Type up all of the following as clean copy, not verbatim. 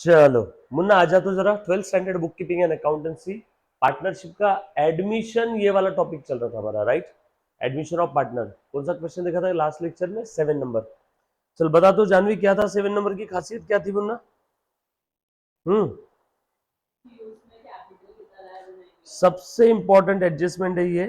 चलो मुन्ना आजा तो जरा 12th standard book keeping and accountancy partnership का एडमिशन ये वाला टॉपिक चल रहा था हमारा, राइट। एडमिशन ऑफ पार्टनर कौन सा क्वेश्चन देखा था लास्ट लेक्चर में? 7 नंबर। चल बता तो जानवी, क्या था 7 नंबर की खासियत, क्या थी मुन्ना? सबसे इंपॉर्टेंट एडजस्टमेंट है ये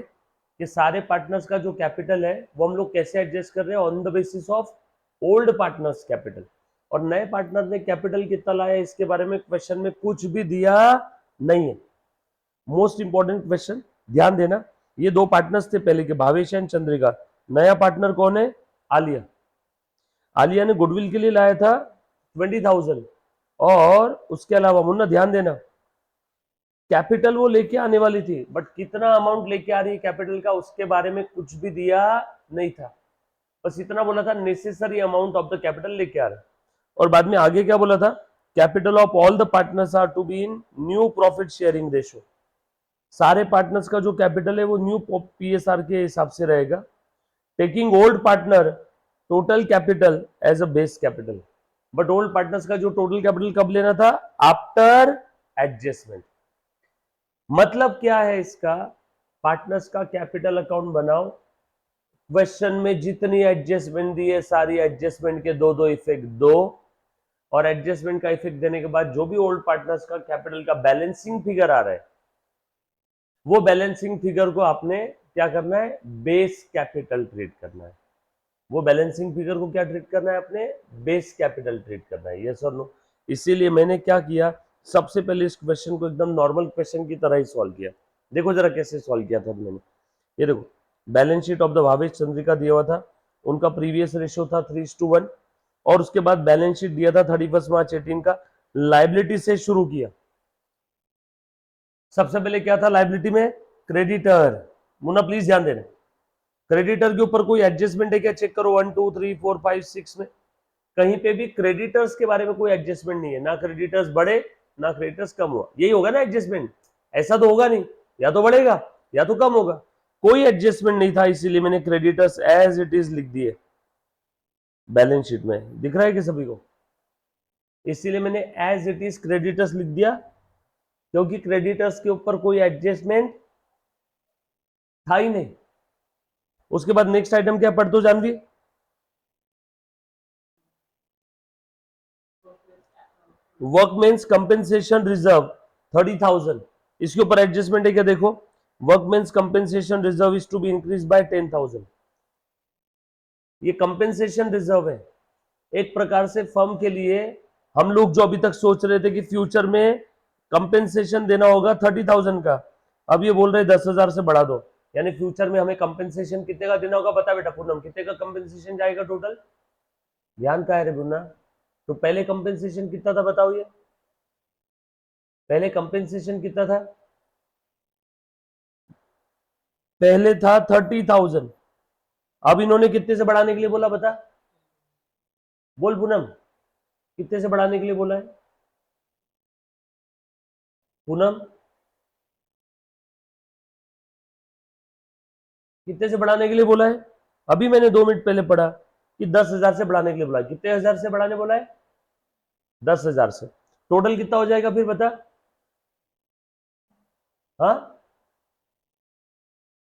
कि सारे पार्टनर्स का जो कैपिटल है वो हम लोग कैसे एडजस्ट कर रहे हैं, on the basis of old partners capital. और नए पार्टनर ने कैपिटल कितना लाया इसके बारे में क्वेश्चन में कुछ भी दिया नहीं है। मोस्ट इंपॉर्टेंट क्वेश्चन, ध्यान देना। ये दो पार्टनर्स थे पहले के, भावेश एंड चंद्रिका। नया पार्टनर कौन है? आलिया। आलिया ने गुडविल के लिए लाया था 20,000। और उसके अलावा मुन्ना ध्यान देना, कैपिटल वो लेके आने वाली थी, बट कितना अमाउंट लेके आ रही है कैपिटल का उसके बारे में कुछ भी दिया नहीं था। बस इतना बोला था necessary amount of the capital लेके आ रहा है। और बाद में आगे क्या बोला था? Capital of all the partners are to be in new profit sharing ratio. सारे पार्टनर्स का जो कैपिटल है वो न्यू पीएसआर के हिसाब से रहेगा, taking old partner total capital as a base capital. But old partners का जो टोटल कैपिटल कब लेना था? After adjustment. मतलब क्या है इसका? पार्टनर्स का कैपिटल अकाउंट बनाओ, क्वेश्चन में जितनी एडजस्टमेंट दी है सारी एडजस्टमेंट के दो दो इफेक्ट दो, और एडजस्टमेंट का इफेक्ट देने के बाद जो भी ओल्ड पार्टनर्स का कैपिटल का बैलेंसिंग फिगर आ रहा है वो बैलेंसिंग फिगर को आपने क्या करना है? बेस कैपिटल ट्रीट करना है। वो बैलेंसिंग फिगर को क्या ट्रीट करना है? अपने बेस कैपिटल ट्रीट करना है, यस और नो। इसीलिए मैंने क्या किया, सबसे पहले इस क्वेश्चन को एकदम नॉर्मल क्वेश्चन की तरह ही सॉल्व किया। देखो जरा कैसे सॉल्व किया था मैंने। ये देखो, balance sheet of the Bhavesh Chandrika दिया हुआ था, उनका प्रीवियस रेशियो था 3:1, और उसके बाद बैलेंस शीट दिया था 31 मार्च 18 का। लाइबिलिटी से शुरू किया। सबसे पहले क्या था लाइबिलिटी में? क्रेडिटर। मुन्ना प्लीज ध्यान देना, क्रेडिटर के ऊपर कोई एडजस्टमेंट है क्या? चेक करो 1 2 3 4 5 6 में कहीं पे भी क्रेडिटर्स के बारे में कोई एडजस्टमेंट नहीं है, ना क्रेडिटर्स बढ़े ना क्रेडिटर्स कम हुआ। यही होगा ना एडजस्टमेंट? ऐसा तो होगा नहीं, या तो बढ़ेगा या तो कम होगा। कोई एडजस्टमेंट नहीं था, इसीलिए मैंने क्रेडिटर्स एज इट इज लिख दिए बैलेंस शीट में। दिख रहा है कि सभी को? इसीलिए मैंने एज इट इज क्रेडिटर्स लिख दिया, क्योंकि क्रेडिटर्स के ऊपर कोई एडजस्टमेंट था ही नहीं। उसके बाद नेक्स्ट आइटम क्या पढ़ दो जानवी? Workmen's compensation reserve 30,000। इसके ऊपर एडजस्टमेंट है क्या? देखो, workmen's compensation reserve is to be increase by 10,000। ये कंपेंसेशन रिजर्व है एक प्रकार से फर्म के लिए। हम लोग जो अभी तक सोच रहे थे कि फ्यूचर में कंपेंसेशन देना होगा 30,000 का, अब ये बोल रहे 10,000 से बढ़ा दो। यानी फ्यूचर में हमें कंपेंसेशन कितने का देना होगा? बता बेटा पूनम, कितने का कंपेंसेशन जाएगा टोटल? ध्यान का है रे बुन्ना? तो पहले कंपेंसेशन कितना था बताओ? ये पहले कंपेंसेशन कितना था? पहले था 30,000। अब इन्होंने कितने से बढ़ाने के लिए बोला? बता बोल पूनम, कितने से बढ़ाने के लिए बोला है पूनम? कितने से बढ़ाने के लिए बोला है? अभी मैंने 2 मिनट पहले पढ़ा कि 10,000 से बढ़ाने के लिए बोला है। कितने हजार से बढ़ाने बोला है? 10,000 से। टोटल कितना हो जाएगा फिर बता? हाँ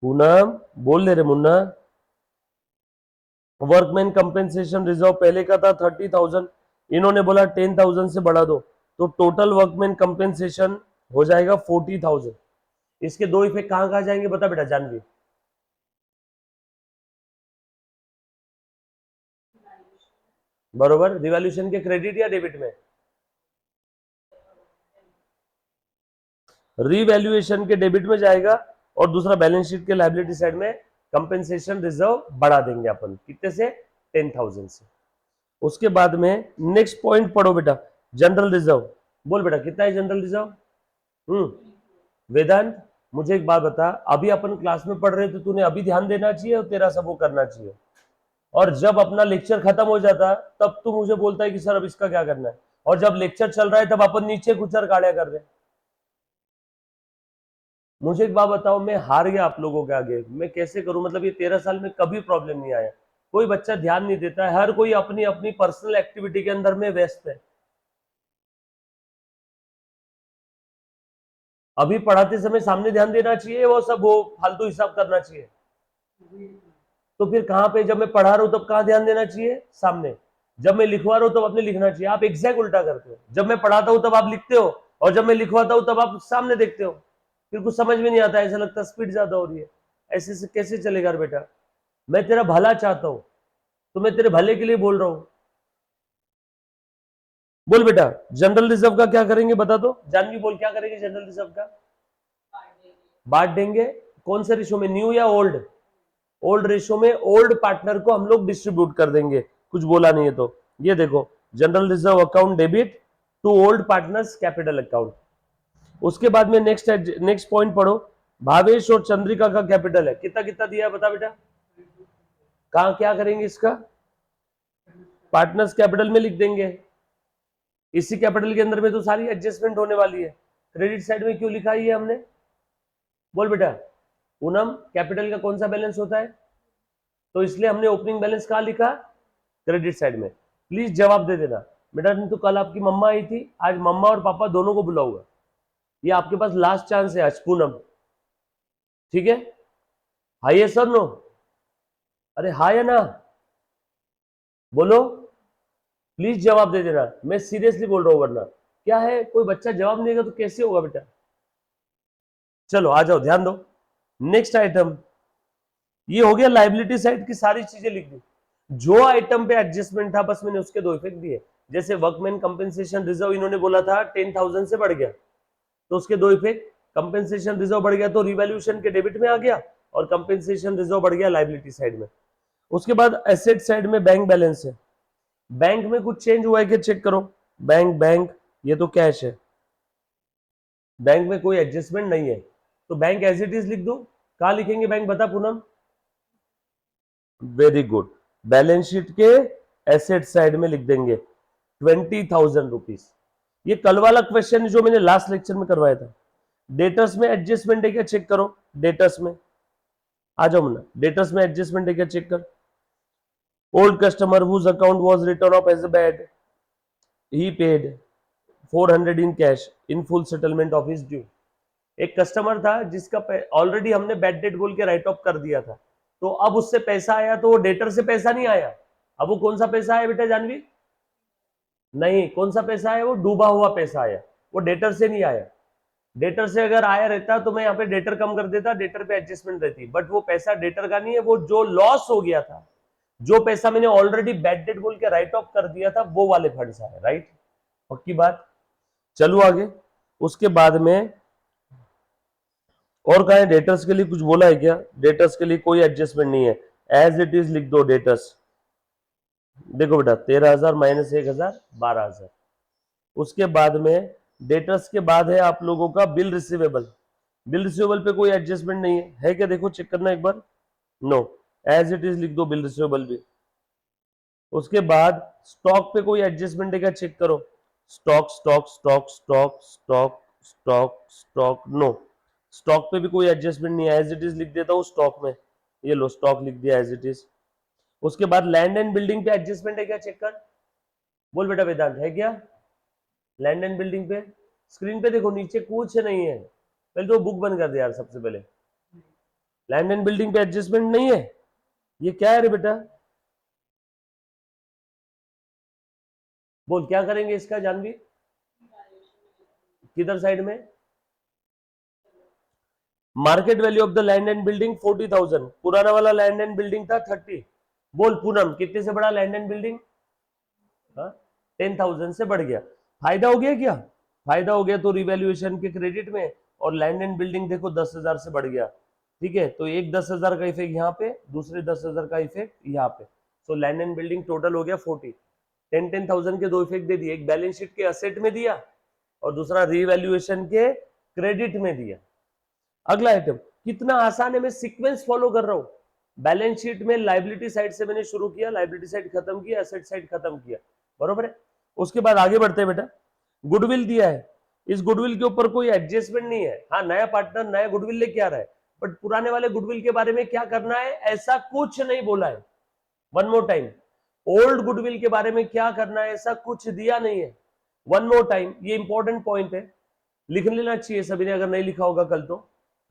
पूनम बोल ले रे मुन्ना। वर्कमैन कंपेंसेशन रिजर्व पहले का था 30,000, इन्होंने बोला 10,000 से बढ़ा दो, तो टोटल वर्कमैन कंपेंसेशन हो जाएगा 40,000। इसके दो इफेक्ट कहां कहां जाएंगे बता बेटा जानवी? बरोबर, रिवॉल्यूशन के क्रेडिट या डेबिट में? रिवैल्यूएशन के डेबिट में जाएगा, और दूसरा बैलेंस शीट के लायबिलिटी साइड में कंपेंसेशन रिजर्व बढ़ा देंगे अपन, कितने से? 10,000 से। उसके बाद में नेक्स्ट पॉइंट पढ़ो बेटा, जनरल रिजर्व। बोल बेटा कितना है जनरल रिजर्व? वेदांत मुझे एक बात बता, अभी अपन क्लास में पढ़ रहे थे, तूने अभी ध्यान देना चाहिए और तेरा सब वो करना चाहिए, और जब अपना लेक्चर खत्म हो जाता तब तू मुझे बोलता है कि सर अब इसका क्या करना है, और जब लेक्चर चल रहा है तब अपन नीचे कुचर काढ़िया कर रहे हैं। मुझे एक बात बताओ, मैं हार गया आप लोगों के आगे, मैं कैसे करूं? मतलब ये 13 साल में कभी प्रॉब्लम नहीं आया, कोई बच्चा ध्यान नहीं देता है, हर कोई अपनी अपनी पर्सनल एक्टिविटी के अंदर में व्यस्त है। अभी पढ़ाते समय सामने ध्यान देना चाहिए, वो सब वो फालतू हिसाब करना चाहिए? तो फिर कहां पे, जब मैं पढ़ा रहा हूं तब कहां ध्यान देना चाहिए? सामने। जब मैं लिखवा रहा हूं तब आपने लिखना चाहिए। आप एग्जैक्ट उल्टा करते हो, जब मैं पढ़ाता हूं तब आप लिखते हो, और जब मैं लिखवाता हूं तब आप सामने देखते हो। फिर कुछ समझ में नहीं आता, ऐसा लगता स्पीड ज्यादा हो रही है। ऐसे से कैसे चलेगा बेटा? मैं तेरा भला चाहता हूं, तो मैं तेरे भले के लिए बोल रहा हूं। बोल बेटा, जनरल रिजर्व का क्या करेंगे बता दो, जानवी बोल, क्या करेंगे जनरल रिजर्व का? बांट देंगे। कौन से रेशो में, न्यू या ओल्ड? ओल्ड रेशो में ओल्ड पार्टनर को हम लोग डिस्ट्रीब्यूट कर देंगे। कुछ बोला नहीं है तो ये देखो, general reserve account debit to old partners capital account. उसके बाद में नेक्स्ट पॉइंट पढ़ो। भावेश और चंद्रिका का कैपिटल है, कितना कितना दिया है बता बेटा? कहां क्या करेंगे इसका? पार्टनर्स कैपिटल में लिख देंगे। इसी कैपिटल के अंदर में तो सारी एडजस्टमेंट होने वाली है। क्रेडिट साइड में क्यों लिखा है ये हमने? बोल बेटा। पूनम, कैपिटल का कौन सा बैलेंस होता है? तो इसलिए हमने ओपनिंग बैलेंस कहां लिखा? क्रेडिट साइड में। प्लीज जवाब दे देना बेटा। नहीं तो कल आपकी मम्मा आई थी, आज मम्मा और पापा दोनों को बुलाऊंगा। ये आपके पास लास्ट चांस है आज पूनम, ठीक है? हाई है सर, नो? अरे हाई है ना, बोलो। प्लीज जवाब दे देना, मैं सीरियसली बोल रहा हूं, वरना क्या है, कोई बच्चा जवाब नहीं देगा तो कैसे होगा बेटा? चलो आ जाओ, ध्यान दो। नेक्स्ट आइटम, ये हो गया लाइबिलिटी साइड की सारी चीजें लिख दी। जो आइटम पे एडजस्टमेंट था बस मैंने उसके दो इफेक्ट दिए। जैसे वर्कमैन कंपेंसेशन रिजर्व इन्होंने बोला था 10,000 से बढ़ गया, तो उसके दो इफेक्ट, कंपेंसेशन रिजर्व बढ़ गया तो रिवैल्यूएशन के डेबिट में आ गया, और कंपेंसेशन रिजर्व बढ़ गया लाइबिलिटी साइड में। उसके बाद एसेट साइड में बैंक बैलेंस है। बैंक में कुछ चेंज हुआ है कि चेक करो। बैंक बैंक ये तो कैश है, बैंक में कोई एडजस्टमेंट नहीं है, तो बैंक एज इट इज लिख दो। कहां लिखेंगे बैंक बता Poonam? Very good, balance sheet के एसेट साइड में लिख देंगे 20,000 रुपीज। ये कल वाला क्वेश्चन जो मैंने लास्ट लेक्चर में करवाया था। डेटर्स में एडजस्टमेंट है क्या चेक करो। डेटर्स में आ जाओ मना, डेटर्स में एडजस्टमेंट है क्या चेक कर। Old customer whose account was written off as a bad, he paid 400 in cash in full settlement of his due. एक कस्टमर था जिसका ऑलरेडी हमने बैड डेट बोल के राइट ऑफ कर दिया था, तो अब उससे पैसा आया, तो वो डेटर से पैसा नहीं आया। अब वो कौन सा पैसा आया बेटा जानवी? नहीं, कौन सा पैसा आया? वो डूबा हुआ पैसा आया, वो डेटर से नहीं आया। डेटर से अगर आया रहता तो मैं यहाँ पे डेटर कम कर देता, डेटर पे एडजस्टमेंट रहती, बट वो पैसा डेटर का नहीं है, वो जो लॉस हो गया था, जो पैसा मैंने ऑलरेडी बैड डेट बोल के राइट ऑफ कर दिया था, वो वाले फंड्स आए, राइट? पक्की बात। चलो आगे। उसके बाद में और कहा है, डेटर्स के लिए कुछ बोला है क्या? डेटर्स के लिए कोई एडजस्टमेंट नहीं है, एज इट इज लिख दो डेटर्स। देखो बेटा 13,000 माइनस 1,000 12,000। उसके बाद में डेटर्स के बाद है आप लोगों का बिल रिसीवेबल। बिल रिसीवेबल पे कोई एडजस्टमेंट नहीं है क्या? देखो चेक करना एक बार। नो, एज इट इज लिख दो बिल रिसीवेबल भी। उसके बाद स्टॉक पे कोई एडजस्टमेंट है क्या चेक करो। Stock stock stock stock stock stock stock, no, stock पे भी कोई एडजस्टमेंट नहीं है, एज इट इज लिख देता हूँ स्टॉक में। ये लो, स्टॉक लिख दिया एज इट इज। उसके बाद लैंड एंड बिल्डिंग पे एडजस्टमेंट है क्या चेक कर। बोल बेटा वेदांत, है क्या लैंड एंड बिल्डिंग पे? स्क्रीन पे देखो, नीचे कुछ नहीं है। पहले तो बुक बंद कर दे यार सबसे पहले। लैंड एंड बिल्डिंग पे एडजस्टमेंट नहीं है, ये क्या है रे बेटा? बोल क्या करेंगे इसका जानवी? किधर साइड में? Market value of the land and building 40,000, पुराना वाला लैंड एंड बिल्डिंग था 30। बोल पूनम, कितने से बड़ा लैंड एंड बिल्डिंग? 10,000 से बढ़ गया। फायदा हो गया क्या? फायदा हो गया तो रिवैल्यूएशन के क्रेडिट में, और लैंड एंड बिल्डिंग देखो 10,000 से बढ़ गया, ठीक है? तो एक 10,000 का इफेक्ट यहाँ पे, दूसरे 10,000 का इफेक्ट यहाँ पे। So land and building total हो गया 40। 10,000 के दो इफेक्ट दे दिए, एक बैलेंस शीट के असेट में दिया और दूसरा रिवैल्यूएशन के क्रेडिट में दिया। अगला आइटम कितना आसान है, मैं सीक्वेंस फॉलो कर रहा हूं। बैलेंस शीट में लाइबिलिटी साइड से मैंने शुरू किया, लाइबिलिटी साइड खत्म किया, एसेट साइड खत्म किया, बरोबर है? उसके बाद आगे बढ़ते हैं बेटा। गुडविल दिया है, इस गुडविल के ऊपर कोई एडजस्टमेंट नहीं है। हाँ, नया पार्टनर नया गुडविल लेके आ रहा है, बट पुराने वाले गुडविल के बारे में क्या करना है ऐसा कुछ नहीं बोला है। One more time, old goodwill के बारे में क्या करना है ऐसा कुछ दिया नहीं है। वन मोर टाइम, ये इंपॉर्टेंट पॉइंट है। लिख लेना चाहिए सभी ने, अगर नहीं लिखा होगा कल तो।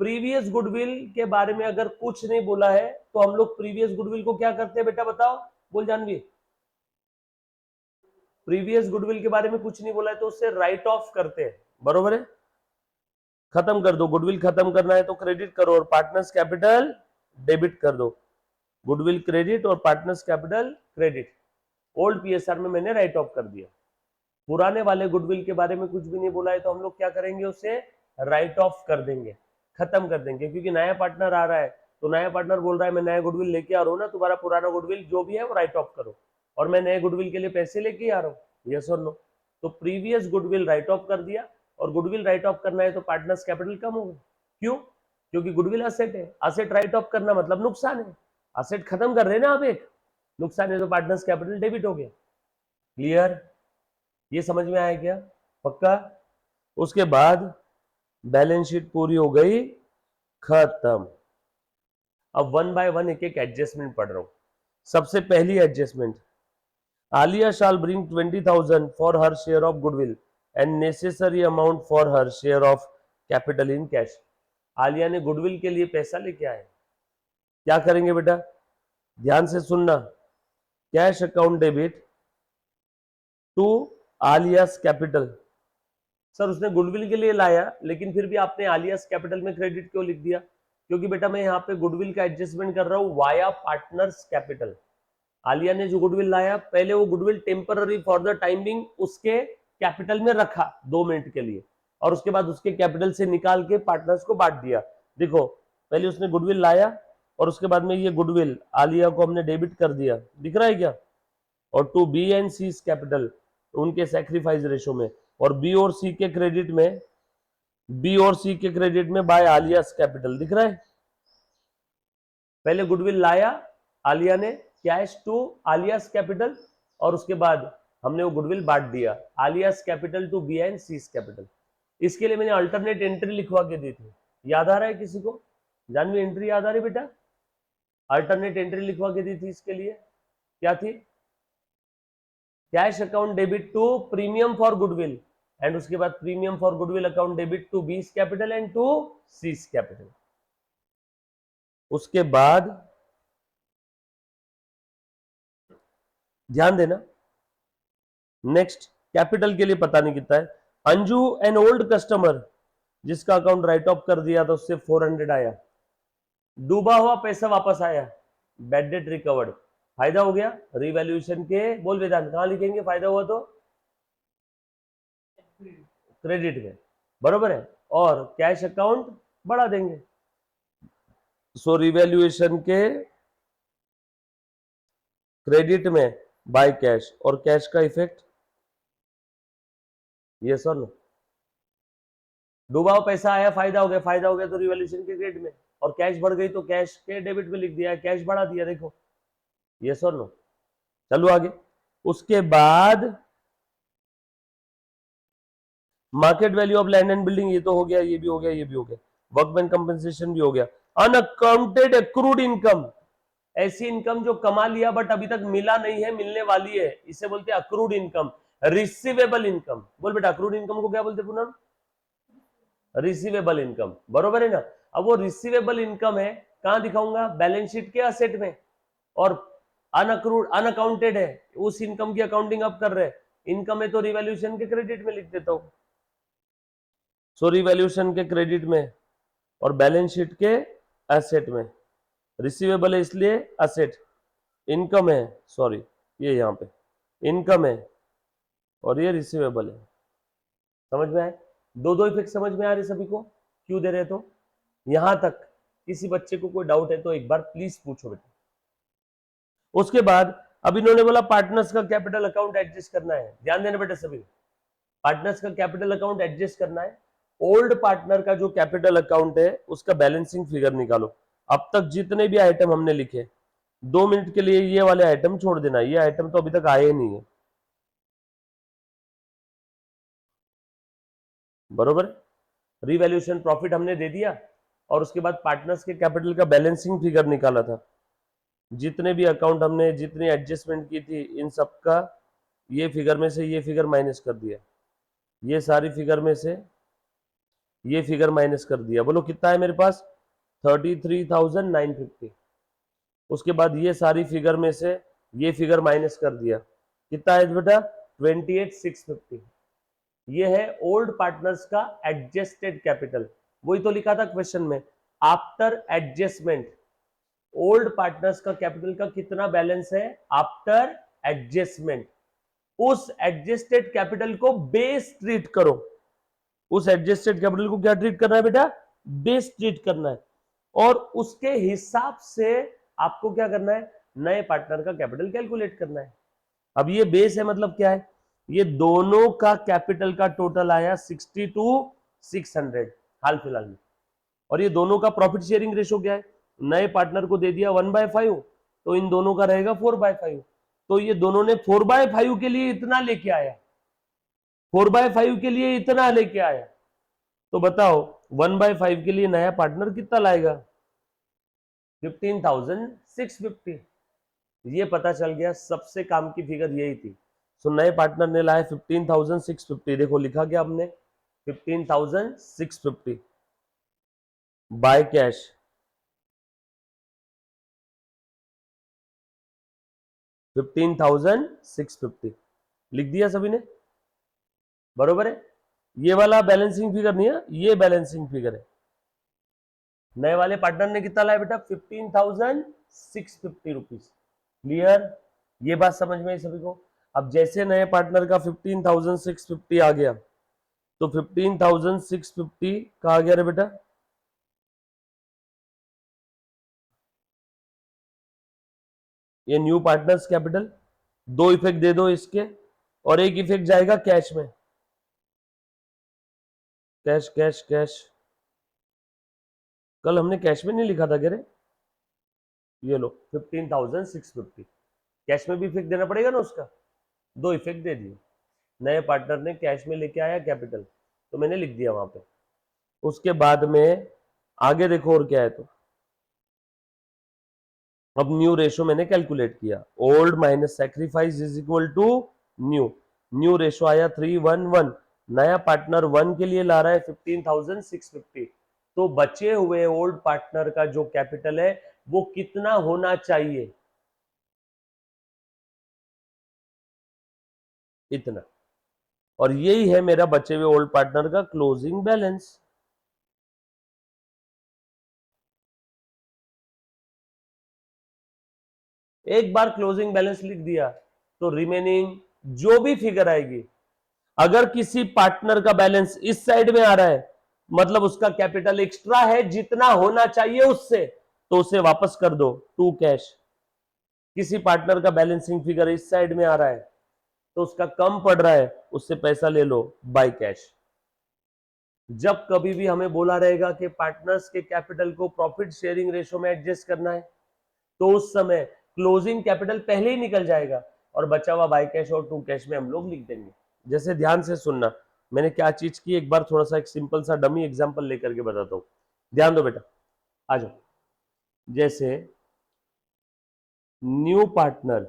प्रीवियस गुडविल के बारे में अगर कुछ नहीं बोला है तो हम लोग प्रीवियस गुडविल को क्या करते हैं बेटा, बताओ, बोल जानवी। प्रीवियस गुडविल के बारे में कुछ नहीं बोला है तो उससे राइट ऑफ करते हैं, बरोबर है, खत्म कर दो। गुडविल खत्म करना है तो क्रेडिट करो और पार्टनर्स कैपिटल डेबिट कर दो। गुडविल क्रेडिट और partners capital credit. Old PSR में मैंने राइट ऑफ कर दिया। पुराने वाले गुडविल के बारे में कुछ भी नहीं बोला है तो हम लोग क्या करेंगे, उसे राइट ऑफ कर देंगे, खत्म कर देंगे। क्योंकि नया पार्टनर आ रहा है तो नया पार्टनर बोल रहा है मैं नया गुडविल लेके आ रहा हूँ ना, तुम्हारा पुराना गुडविल जो भी है वो राइट ऑफ करो, और मैं नए गुडविल के लिए पैसे लेके आ रहा हूँ, यस और नो। तो प्रीवियस गुडविल राइट ऑफ कर दिया, और गुडविल राइट ऑफ करना है तो पार्टनर्स कैपिटल कम होगा। क्यों? क्योंकि गुडविल असेट है, असेट राइट ऑफ करना मतलब नुकसान है, असेट खत्म कर रहे हैं ना आप एक, नुकसान है तो पार्टनर्स कैपिटल डेबिट हो गया। क्लियर? ये समझ में आया क्या? पक्का? उसके बाद बैलेंस शीट पूरी हो गई, खत्म। अब वन बाय वन एक एक एडजस्टमेंट पढ़ रहा हूं। सबसे पहली adjustment, Alia shall bring 20,000 for her share of goodwill and necessary amount for her share of capital in cash. Alia ने गुडविल के लिए पैसा लेके आए। क्या करेंगे बेटा, ध्यान से सुनना। Cash account debit to Aliya's capital. Sir उसने गुडविल के लिए लाया लेकिन फिर भी आपने आलियास कैपिटल में क्रेडिट क्यों लिख दिया? क्योंकि बेटा मैं यहाँ पे गुडविल का एडजस्टमेंट कर रहा हूँ वाया पार्टनर्स कैपिटल। आलिया ने जो गुडविल लाया, पहले वो goodwill temporary for the timing उसके कैपिटल में रखा 2 मिनट के लिए, और उसके बाद उसके कैपिटल से निकाल के पार्टनर्स को बांट दिया। देखो पहले उसने गुडविल लाया और उसके बाद में ये गुडविल आलिया को हमने डेबिट कर दिया, दिख रहा है क्या? और to B and C capital उनके सैक्रिफाइस रेशो में, और बी और सी के क्रेडिट में, बी और सी के क्रेडिट में बाय आलियास कैपिटल, दिख रहा है? पहले गुडविल लाया आलिया ने, कैश टू आलियास कैपिटल, और उसके बाद हमने वो गुडविल बांट दिया, alias capital to B and C capital. इसके लिए मैंने अल्टरनेट एंट्री लिखवा के दी थी, याद आ रहा है किसी को? जानवी एंट्री याद आ रही बेटा? अल्टरनेट एंट्री लिखवा के दी थी इसके लिए, क्या थी? Cash account debit to premium for goodwill, and उसके बाद premium for goodwill account debit to B capital and to C capital. उसके बाद ध्यान देना, नेक्स्ट कैपिटल के लिए पता नहीं कितना है। अंजू एन ओल्ड कस्टमर जिसका अकाउंट राइट ऑफ कर दिया था उससे 400 आया, डूबा हुआ पैसा वापस आया, बैड डेट रिकवर्ड, फायदा हो गया रिवैल्यूएशन के। बोल वेदांत कहां लिखेंगे फायदा हुआ तो? क्रेडिट में, बरोबर है, और कैश अकाउंट बढ़ा देंगे। सो रिवैल्यूएशन के क्रेडिट में बाय कैश, और कैश का इफेक्ट ये सर नो, डूबा हुआ पैसा आया फायदा हो गया, फायदा हो गया तो रिवैल्यूएशन के क्रेडिट में, और कैश बढ़ गई तो कैश के डेबिट में लिख दिया, कैश बढ़ा दिया, देखो ये सर नो। चलो आगे। उसके बाद market value of land and building, ये तो हो गया, ये भी हो गया, ये भी हो गया, वर्कमैन कंपनसेशन भी हो गया। अनअकाउंटेड एक्रूड इनकम, ऐसी इनकम जो कमा लिया बट अभी तक मिला नहीं है, मिलने वाली है, इसे बोलते हैं अक्रूड इनकम। रिसीवेबल इनकम, बोल बेटा अक्रूड इनकम को क्या बोलते हैं पुनः? रिसीवेबल इनकम, बरोबर है ना? अब वो रिसीवेबल इनकम है, कहां दिखाऊंगा? बैलेंस शीट के असेट में, और अनअक्रूड अनअकाउंटेड है, उस इनकम की अकाउंटिंग अब कर रहे हैं। इनकम है तो रिवैल्यूएशन के क्रेडिट में लिख देता हूं, सो रिवैल्यूएशन के क्रेडिट में, और बैलेंस शीट के एसेट में। रिसीवेबल है इसलिए एसेट, इनकम है, सॉरी ये यहाँ पे इनकम है, और ये रिसीवेबल है। समझ में आए? दो दो इफेक्ट समझ में आ रहे सभी को? क्यों दे रहे? तो यहां तक किसी बच्चे को कोई डाउट है तो एक बार प्लीज पूछो बेटा। उसके बाद अब इन्होंने बोला पार्टनर्स का कैपिटल अकाउंट एडजस्ट करना है, ध्यान देना बेटा सभी, पार्टनर्स का कैपिटल अकाउंट एडजस्ट करना है। ओल्ड पार्टनर का जो कैपिटल अकाउंट है उसका बैलेंसिंग फिगर निकालो। अब तक जितने भी आइटम हमने लिखे, 2 मिनट के लिए ये वाले आइटम छोड़ देना, ये आइटम तो अभी तक आए नहीं है, बरोबर? रिवैल्यूएशन प्रॉफिट हमने दे दिया, और उसके बाद पार्टनर्स के कैपिटल का बैलेंसिंग फिगर निकाला था। जितने भी अकाउंट हमने जितनी एडजस्टमेंट की थी इन सब का ये फिगर में से ये फिगर माइनस कर दिया, ये सारी फिगर में से ये फिगर माइनस कर दिया, बोलो कितना है मेरे पास 33,950। उसके बाद ये सारी फिगर में से ये फिगर माइनस कर दिया, कितना है बेटा 28,650। ये है ओल्ड पार्टनर्स का एडजस्टेड कैपिटल, वही तो लिखा था क्वेश्चन में, आफ्टर एडजस्टमेंट ओल्ड पार्टनर्स का कैपिटल का कितना बैलेंस है आफ्टर एडजस्टमेंट। उस एडजस्टेड कैपिटल को बेस ट्रीट करो, उस एडजस्टेड कैपिटल को क्या ट्रीट करना है बेटा, बेस ट्रीट करना है, और उसके हिसाब से आपको क्या करना है, नए पार्टनर का कैपिटल कैलकुलेट करना है। अब ये बेस है मतलब क्या है, ये दोनों का कैपिटल का टोटल आया 62,600 हाल फिलहाल में, और ये दोनों का प्रॉफिट शेयरिंग रेशो क्या है, नए पार्टनर को दे दिया 1/5, तो इन दोनों का रहेगा 4/5, तो ये दोनों ने 4/5 के लिए इतना लेके आया, 4/5 के लिए इतना लेके आया, तो बताओ 1/5 के लिए नया पार्टनर कितना लाएगा 15,650। ये पता चल गया, सबसे काम की फिगर यही थी। सो नए पार्टनर ने लाया 15,650, देखो लिखा गया हमने 15,650 बाय कैश, 15,650 लिख दिया सभी ने, बरोबर है। ये वाला बैलेंसिंग फिगर नहीं है, ये बैलेंसिंग फिगर है। नए वाले पार्टनर ने कितना लाया बेटा 15,650 रुपीज, क्लियर, ये बात समझ में आई सभी को। अब जैसे नए पार्टनर का 15,650 आ गया, तो 15,650 कहा गया रे बेटा, ये न्यू पार्टनर्स कैपिटल, दो इफेक्ट दे दो इसके, और एक इफेक्ट जाएगा कैश में, कैश कैश कैश, कल हमने कैश में नहीं लिखा था क्या रे, ये लो 15,650, कैश में भी इफेक्ट देना पड़ेगा ना उसका, दो इफेक्ट दे दिए, नए पार्टनर ने कैश में लेके आया कैपिटल, तो मैंने लिख दिया वहां पे। उसके बाद में आगे देखो और क्या है, तो अब न्यू रेशो मैंने कैलकुलेट किया, old minus sacrifice is equal to new, new ratio आया 311, नया पार्टनर 1 के लिए ला रहा है 15,650, तो बचे हुए ओल्ड पार्टनर का जो कैपिटल है वो कितना होना चाहिए, इतना, और यही है मेरा बचे हुए ओल्ड पार्टनर का क्लोजिंग बैलेंस। एक बार क्लोजिंग बैलेंस लिख दिया, तो रिमेनिंग जो भी फिगर आएगी, अगर किसी पार्टनर का बैलेंस इस साइड में आ रहा है, मतलब उसका कैपिटल एक्स्ट्रा है जितना होना चाहिए उससे, तो उसे वापस कर दो टू कैश। किसी पार्टनर का बैलेंसिंग फिगर इस साइड में आ रहा है, तो उसका कम पड़ रहा है, उससे पैसा ले लो बाय कैश। जब कभी भी हमें बोला रहेगा कि पार्टनर्स के कैपिटल को प्रॉफिट शेयरिंग रेशो में एडजस्ट करना है, तो उस समय क्लोजिंग कैपिटल पहले ही निकल जाएगा, और बचा हुआ बाय कैश और टू कैश में हम लोग लिख देंगे। जैसे ध्यान से सुनना, मैंने क्या चीज की, एक बार थोड़ा सा एक सिंपल सा डमी एग्जांपल लेकर के बताता हूं, ध्यान दो बेटा, आ जाओ। जैसे न्यू पार्टनर,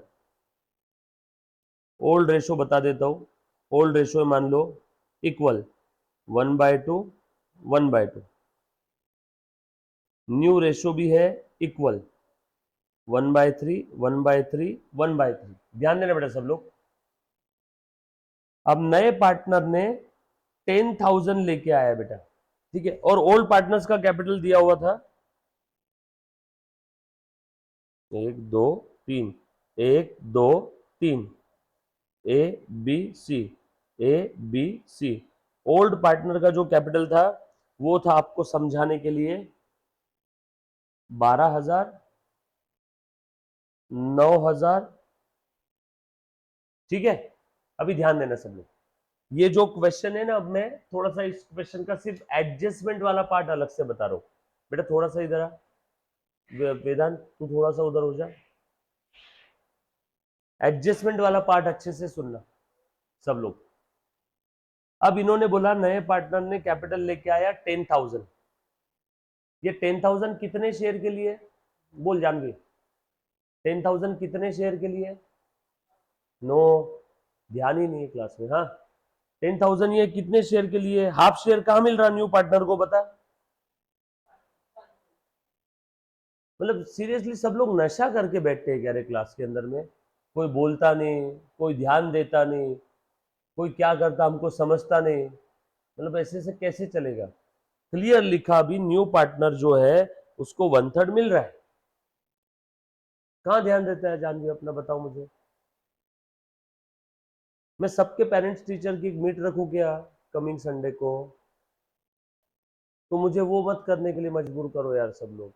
ओल्ड रेशो बता देता हूं, ओल्ड रेशो मान लो इक्वल 1/2 1/2, न्यू रेशो भी है इक्वल 1/3 1/3 1/3, ध्यान देना बेटा सब लोग। अब नए पार्टनर ने 10,000 लेके आया बेटा, ठीक है, और ओल्ड पार्टनर्स का कैपिटल दिया हुआ था 1 2 3, 1 2 3, A B C, A B C. Old partner का जो कैपिटल था वो था, आपको समझाने के लिए, 12,000, 9,000, ठीक है। अभी ध्यान देना सब लोग, ये जो क्वेश्चन है ना, अब मैं थोड़ा सा इस क्वेश्चन का सिर्फ एडजस्टमेंट वाला पार्ट अलग से बता रहा हूं बेटा, थोड़ा सा इधर आ, वेदांत तू थोड़ा सा उधर हो जा, एडजस्टमेंट वाला पार्ट अच्छे से सुनना सब लोग। अब इन्होंने बोला नए पार्टनर ने कैपिटल लेके आया 10,000, ये 10,000 कितने शेयर के लिए, बोल जान भी, 10,000 कितने शेयर के लिए, नो, ध्यान ही नहीं है क्लास में, हाँ 10,000 ये कितने शेयर के लिए? हाफ शेयर कहाँ मिल रहा न्यू पार्टनर को बता? मतलब सीरियसली सब लोग नशा करके बैठते हैं क्या रे क्लास के अंदर में? कोई बोलता नहीं, कोई ध्यान देता नहीं, कोई क्या करता हमको समझता नहीं। मतलब ऐसे से कैसे चलेगा? क्लियर लिखा भी न्यू पार्टनर जो है उसको 1/3 मिल रहा है। कहाँ ध्यान देता है जानवी अपना, बताओ मुझे। मैं सबके पेरेंट्स टीचर की एक मीट रखूं क्या कमिंग संडे को? तो मुझे वो मत करने के लिए मजबूर करो यार सब लोग।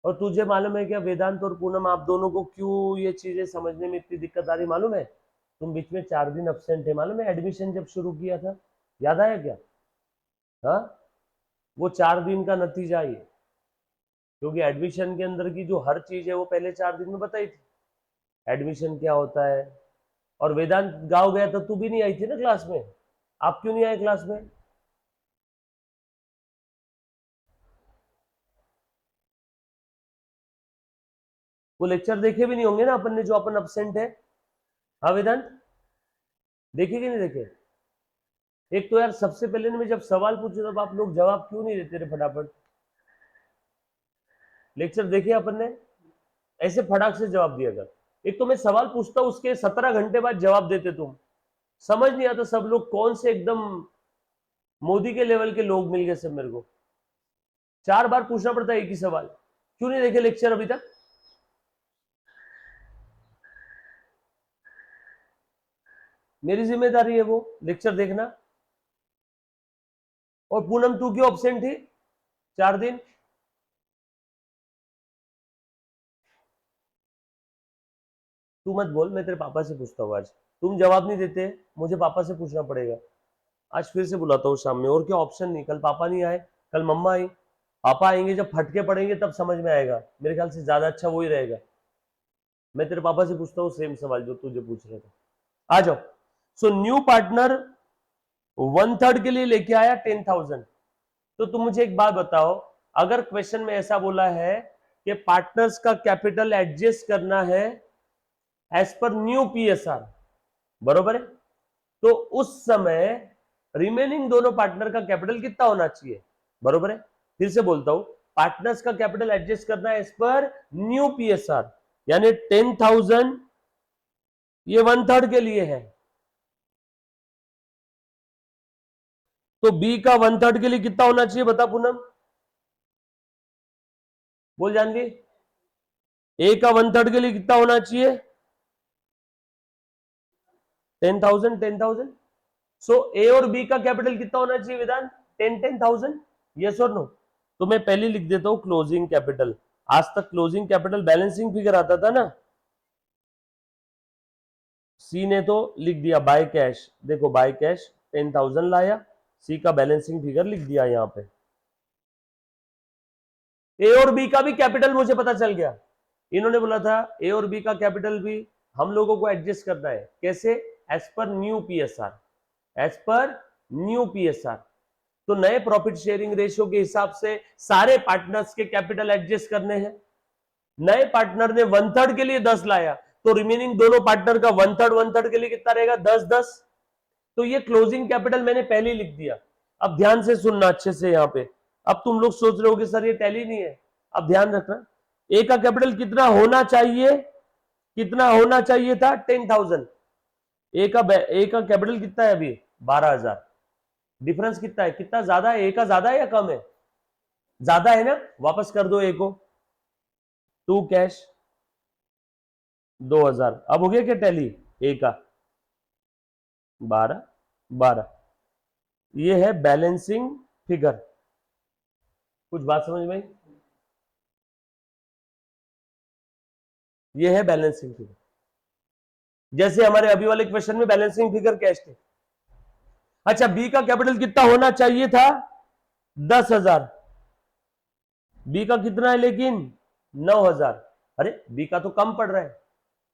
और तुझे मालूम है क्या वेदांत और पूनम आप दोनों को क्यों ये चीजें समझने में इतनी दिक्कत आ रही मालूम है? तुम बीच में 4 दिन अब्सेंट थे मालूम है एडमिशन जब शुरू किया था, याद आया क्या? हाँ, वो 4 दिन का नतीजा ये, क्योंकि एडमिशन के अंदर की जो हर चीज है वो पहले 4 दिन में बताई थी, एडमिशन क्या होता है। और वेदांत गाँव गया तो तू भी नहीं आई थी ना क्लास में, आप क्यों नहीं आए क्लास में? वो लेक्चर देखे भी नहीं होंगे ना अपन ने जो अपन अब्सेंट है। हाँ वेदांत, देखे कि नहीं देखे? एक तो यार सबसे पहले मैं जब सवाल पूछू तब आप लोग जवाब क्यों नहीं देते रे फटाफट? लेक्चर देखे अपन ने, ऐसे फटाक से जवाब दिया कर। एक तो मैं सवाल पूछता हूं उसके 17 घंटे बाद जवाब देते तुम। समझ नहीं आता सब लोग कौन से एकदम मोदी के लेवल के लोग मिल गए सब मेरे को। 4 बार पूछना पड़ता है एक ही सवाल। क्यों नहीं देखे लेक्चर अभी तक? मेरी जिम्मेदारी है वो लेक्चर देखना। और पूनम तू क्यों अब्सेंट थी 4 दिन? तू मत बोल, मैं तेरे पापा से पूछता हूँ आज। तुम जवाब नहीं देते, मुझे पापा से पूछना पड़ेगा। आज फिर से बुलाता हूँ शाम में, और क्या ऑप्शन नहीं। कल पापा नहीं आए, कल मम्मा आई। पापा आएंगे जब फटके पड़ेंगे तब समझ में आएगा, मेरे ख्याल से ज्यादा अच्छा वही रहेगा। मैं तेरे पापा से पूछता हूँ सेम सवाल जो तुझे पूछ रहे थे। आ जाओ। सो न्यू पार्टनर 1/3 के लिए लेके आया 10,000। तो तुम मुझे एक बात बताओ, अगर क्वेश्चन में ऐसा बोला है कि पार्टनर्स का कैपिटल एडजस्ट करना है एज पर न्यू पीएसआर, बरोबर है, तो उस समय रिमेनिंग दोनों पार्टनर का कैपिटल कितना होना चाहिए? बरोबर है। फिर से बोलता हूं, पार्टनर्स का कैपिटल एडजस्ट करना है एज पर न्यू पीएसआर, यानी 10,000 ये 1/3 के लिए है। तो बी का 1/3 के लिए कितना होना चाहिए बता पूनम, बोल जानवी। ए का 1/3 के लिए कितना होना चाहिए? 10,000 10,000। सो ए और बी का कैपिटल कितना होना चाहिए विधान? 10,000। यस और नो? तो मैं पहले लिख देता हूं क्लोजिंग कैपिटल। आज तक क्लोजिंग कैपिटल बैलेंसिंग फिगर आता था ना, सी ने तो लिख दिया बाय कैश, देखो बाय कैश 10,000 लाया, सी का बैलेंसिंग फिगर लिख दिया यहां पे। ए और बी का भी कैपिटल मुझे पता चल गया। इन्होंने बोला था ए और बी का कैपिटल भी हम लोगों को एडजस्ट करना है, कैसे? As per new PSR, as per new PSR. तो नए प्रॉफिट शेयरिंग रेशियो के हिसाब से सारे पार्टनर्स के कैपिटल एडजस्ट करने हैं। नए पार्टनर ने 1/3 के लिए 10 लाया, तो रिमेनिंग दोनों पार्टनर का 1/3 1/3 के लिए कितना रहेगा? 10 10। तो ये क्लोजिंग कैपिटल मैंने पहले ही लिख दिया। अब ध्यान से सुनना अच्छे से यहां पे। अब तुम लोग सोच रहे हो कि सर ये टैली नहीं है, अब ध्यान रखना। ए का कैपिटल कितना होना चाहिए? कितना होना चाहिए था? 10,000। ए का कैपिटल कितना है अभी? 12,000। डिफरेंस कितना है? कितना ज्यादा है? ए का ज्यादा है या कम है? ज्यादा है ना? वापस कर दो ए को। To cash 2,000। अब हो गया क्या टैली ए का? 12 12। ये है बैलेंसिंग फिगर। कुछ बात समझ में आई? ये है बैलेंसिंग फिगर। जैसे हमारे अभी वाले क्वेश्चन में बैलेंसिंग फिगर कैश थे। अच्छा, बी का कैपिटल कितना होना चाहिए था? 10,000। बी का कितना है लेकिन? 9,000। अरे बी का तो कम पड़ रहा है,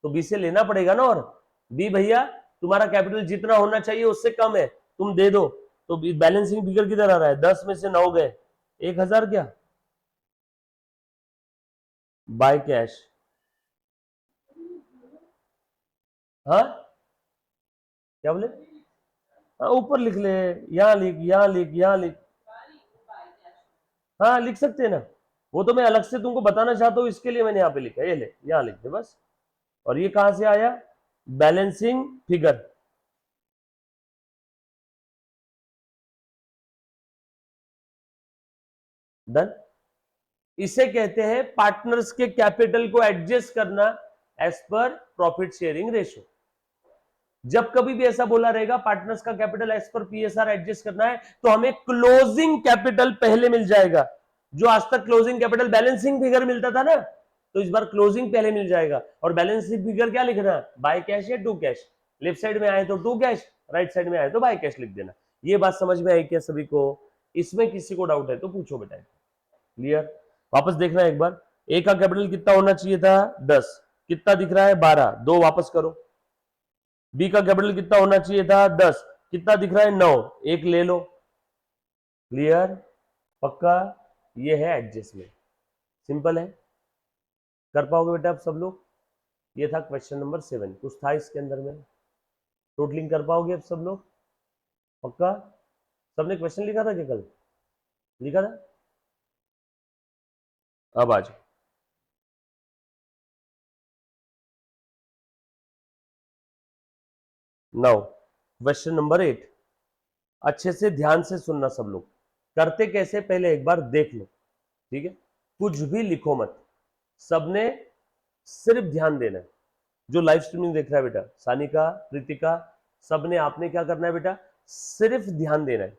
तो बी से लेना पड़ेगा ना। और बी भैया तुम्हारा कैपिटल जितना होना चाहिए उससे कम है, तुम दे दो। तो बैलेंसिंग फिगर किधर आ रहा है? 10 में से 9 गए, 1,000 क्या बाय कैश? हाँ, क्या बोले? हाँ ऊपर लिख ले, यहाँ लिख, यहाँ लिख, यहाँ लिख, हाँ लिख सकते हैं ना, वो तो मैं अलग से तुमको बताना चाहता हूँ, इसके लिए मैंने यहाँ पे लिखा है, ये ले यहाँ लिख दे बस। और ये कहां से आया? Balancing figure. डन। इसे कहते हैं पार्टनर्स के कैपिटल को एडजस्ट करना as per profit sharing ratio. जब कभी भी ऐसा बोला रहेगा पार्टनर्स का capital as per PSR adjust करना है, तो हमें क्लोजिंग कैपिटल पहले मिल जाएगा। जो आज तक क्लोजिंग कैपिटल बैलेंसिंग फिगर मिलता था ना, तो इस बार क्लोजिंग पहले मिल जाएगा। और बैलेंसिंग फिगर क्या लिखना है? बाय कैश या टू कैश। लेफ्ट साइड में आए तो टू कैश, राइट साइड में आए तो बाय कैश लिख देना। ये बात समझ में आई क्या सभी को? इसमें किसी को डाउट है तो पूछो बेटा। क्लियर? वापस देखना एक बार। ए का कैपिटल कितना होना चाहिए था? 10। कितना दिख रहा है? 12। दो वापस करो। बी का कैपिटल कितना होना चाहिए था? 10। कितना दिख रहा है? 9। एक ले लो। क्लियर? पक्का? ये है एडजस्टमेंट। सिंपल है, कर पाओगे बेटा आप सब लोग? ये था क्वेश्चन नंबर 7। कुछ था इसके अंदर में? टोटलिंग कर पाओगे आप सब लोग? पक्का? सबने क्वेश्चन लिखा था क्या कल? लिखा था? अब आ जाओ। Now question number 8। अच्छे से ध्यान से सुनना सब लोग। करते कैसे पहले एक बार देख लो, ठीक है? कुछ भी लिखो मत, सबने सिर्फ ध्यान देना है। जो लाइव स्ट्रीमिंग देख रहा है बेटा, सानिका, प्रीतिका, सबने आपने क्या करना है बेटा? सिर्फ ध्यान देना है,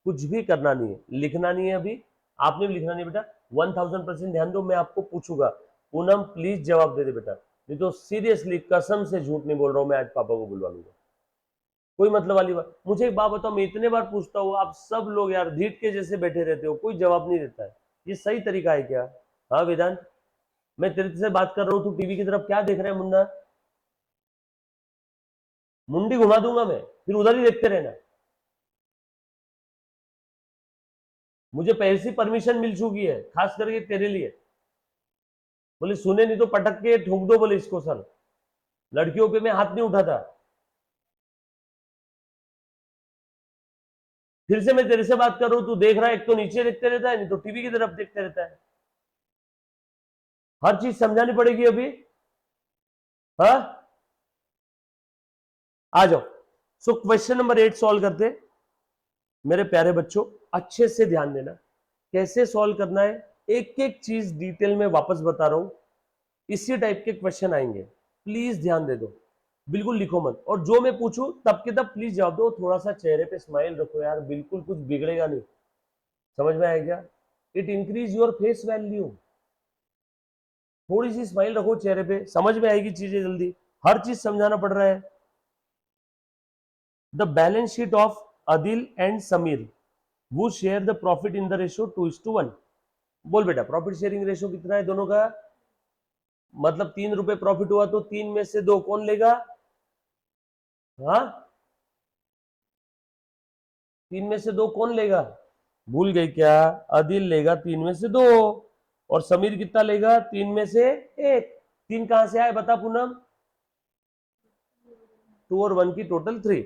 कुछ भी करना नहीं है, लिखना नहीं है अभी। आपने भी लिखना नहीं बेटा। 1000% ध्यान दो। मैं आपको पूछूंगा, पूनम प्लीज जवाब दे दे बेटा, नहीं तो सीरियसली कसम से झूठ नहीं बोल रहा हूं, मैं आज पापा को बुलवा लूंगा। कोई मतलब वाली बात? मुझे एक बात बताओ, मैं इतने बार पूछता हूँ, आप सब लोग यार धीट के जैसे बैठे रहते हो, कोई जवाब नहीं देता है। ये सही तरीका है क्या? हाँ वेदांत, मैं तेरे से बात कर रहा हूँ, तू टीवी की तरफ क्या देख रहा है मुन्ना? मुंडी घुमा दूंगा मैं, फिर उधर ही देखते रहना। मुझे पहले से परमिशन मिल चुकी है, खास करके तेरे लिए। बोले सुने नहीं तो पटक के ठोक दो, बोले इसको सर। लड़कियों पे मैं हाथ नहीं उठाता। फिर से मैं तेरे से बात कर रहा हूं, तू देख रहा है, एक तो नीचे देखते रहता है, नहीं तो टीवी की तरफ देखते रहता है। हर चीज समझानी पड़ेगी अभी? हाँ आ जाओ। सो क्वेश्चन नंबर 8 सॉल्व करते। मेरे प्यारे बच्चों अच्छे से ध्यान देना, कैसे सॉल्व करना है एक एक चीज डिटेल में वापस बता रहा हूं। इसी टाइप के क्वेश्चन आएंगे, प्लीज ध्यान दे दो, बिल्कुल लिखो मत। और जो मैं पूछूं तब के तब प्लीज जवाब दो। थोड़ा सा चेहरे पे स्माइल रखो यार, बिल्कुल कुछ बिगड़ेगा नहीं। समझ में आया क्या? It increase your face value. थोड़ी सी स्माइल रखो चेहरे पे, समझ में आएगी चीजें जल्दी। हर चीज समझाना पड़ रहा है। The balance sheet of Adil and Sameer, वो share the profit in the ratio 2:1। बोल बेटा प्रॉफिट शेयरिंग रेशियो कितना है दोनों का? मतलब 3 रुपए प्रॉफिट हुआ तो 3 में से 2 कौन लेगा? हाँ, 3 में से 2 कौन लेगा? भूल गई क्या? अदिल लेगा 3 में से 2, और समीर कितना लेगा? 3 में से 1। 3 कहां से आए बता पूनम? 2 और 1 की टोटल 3।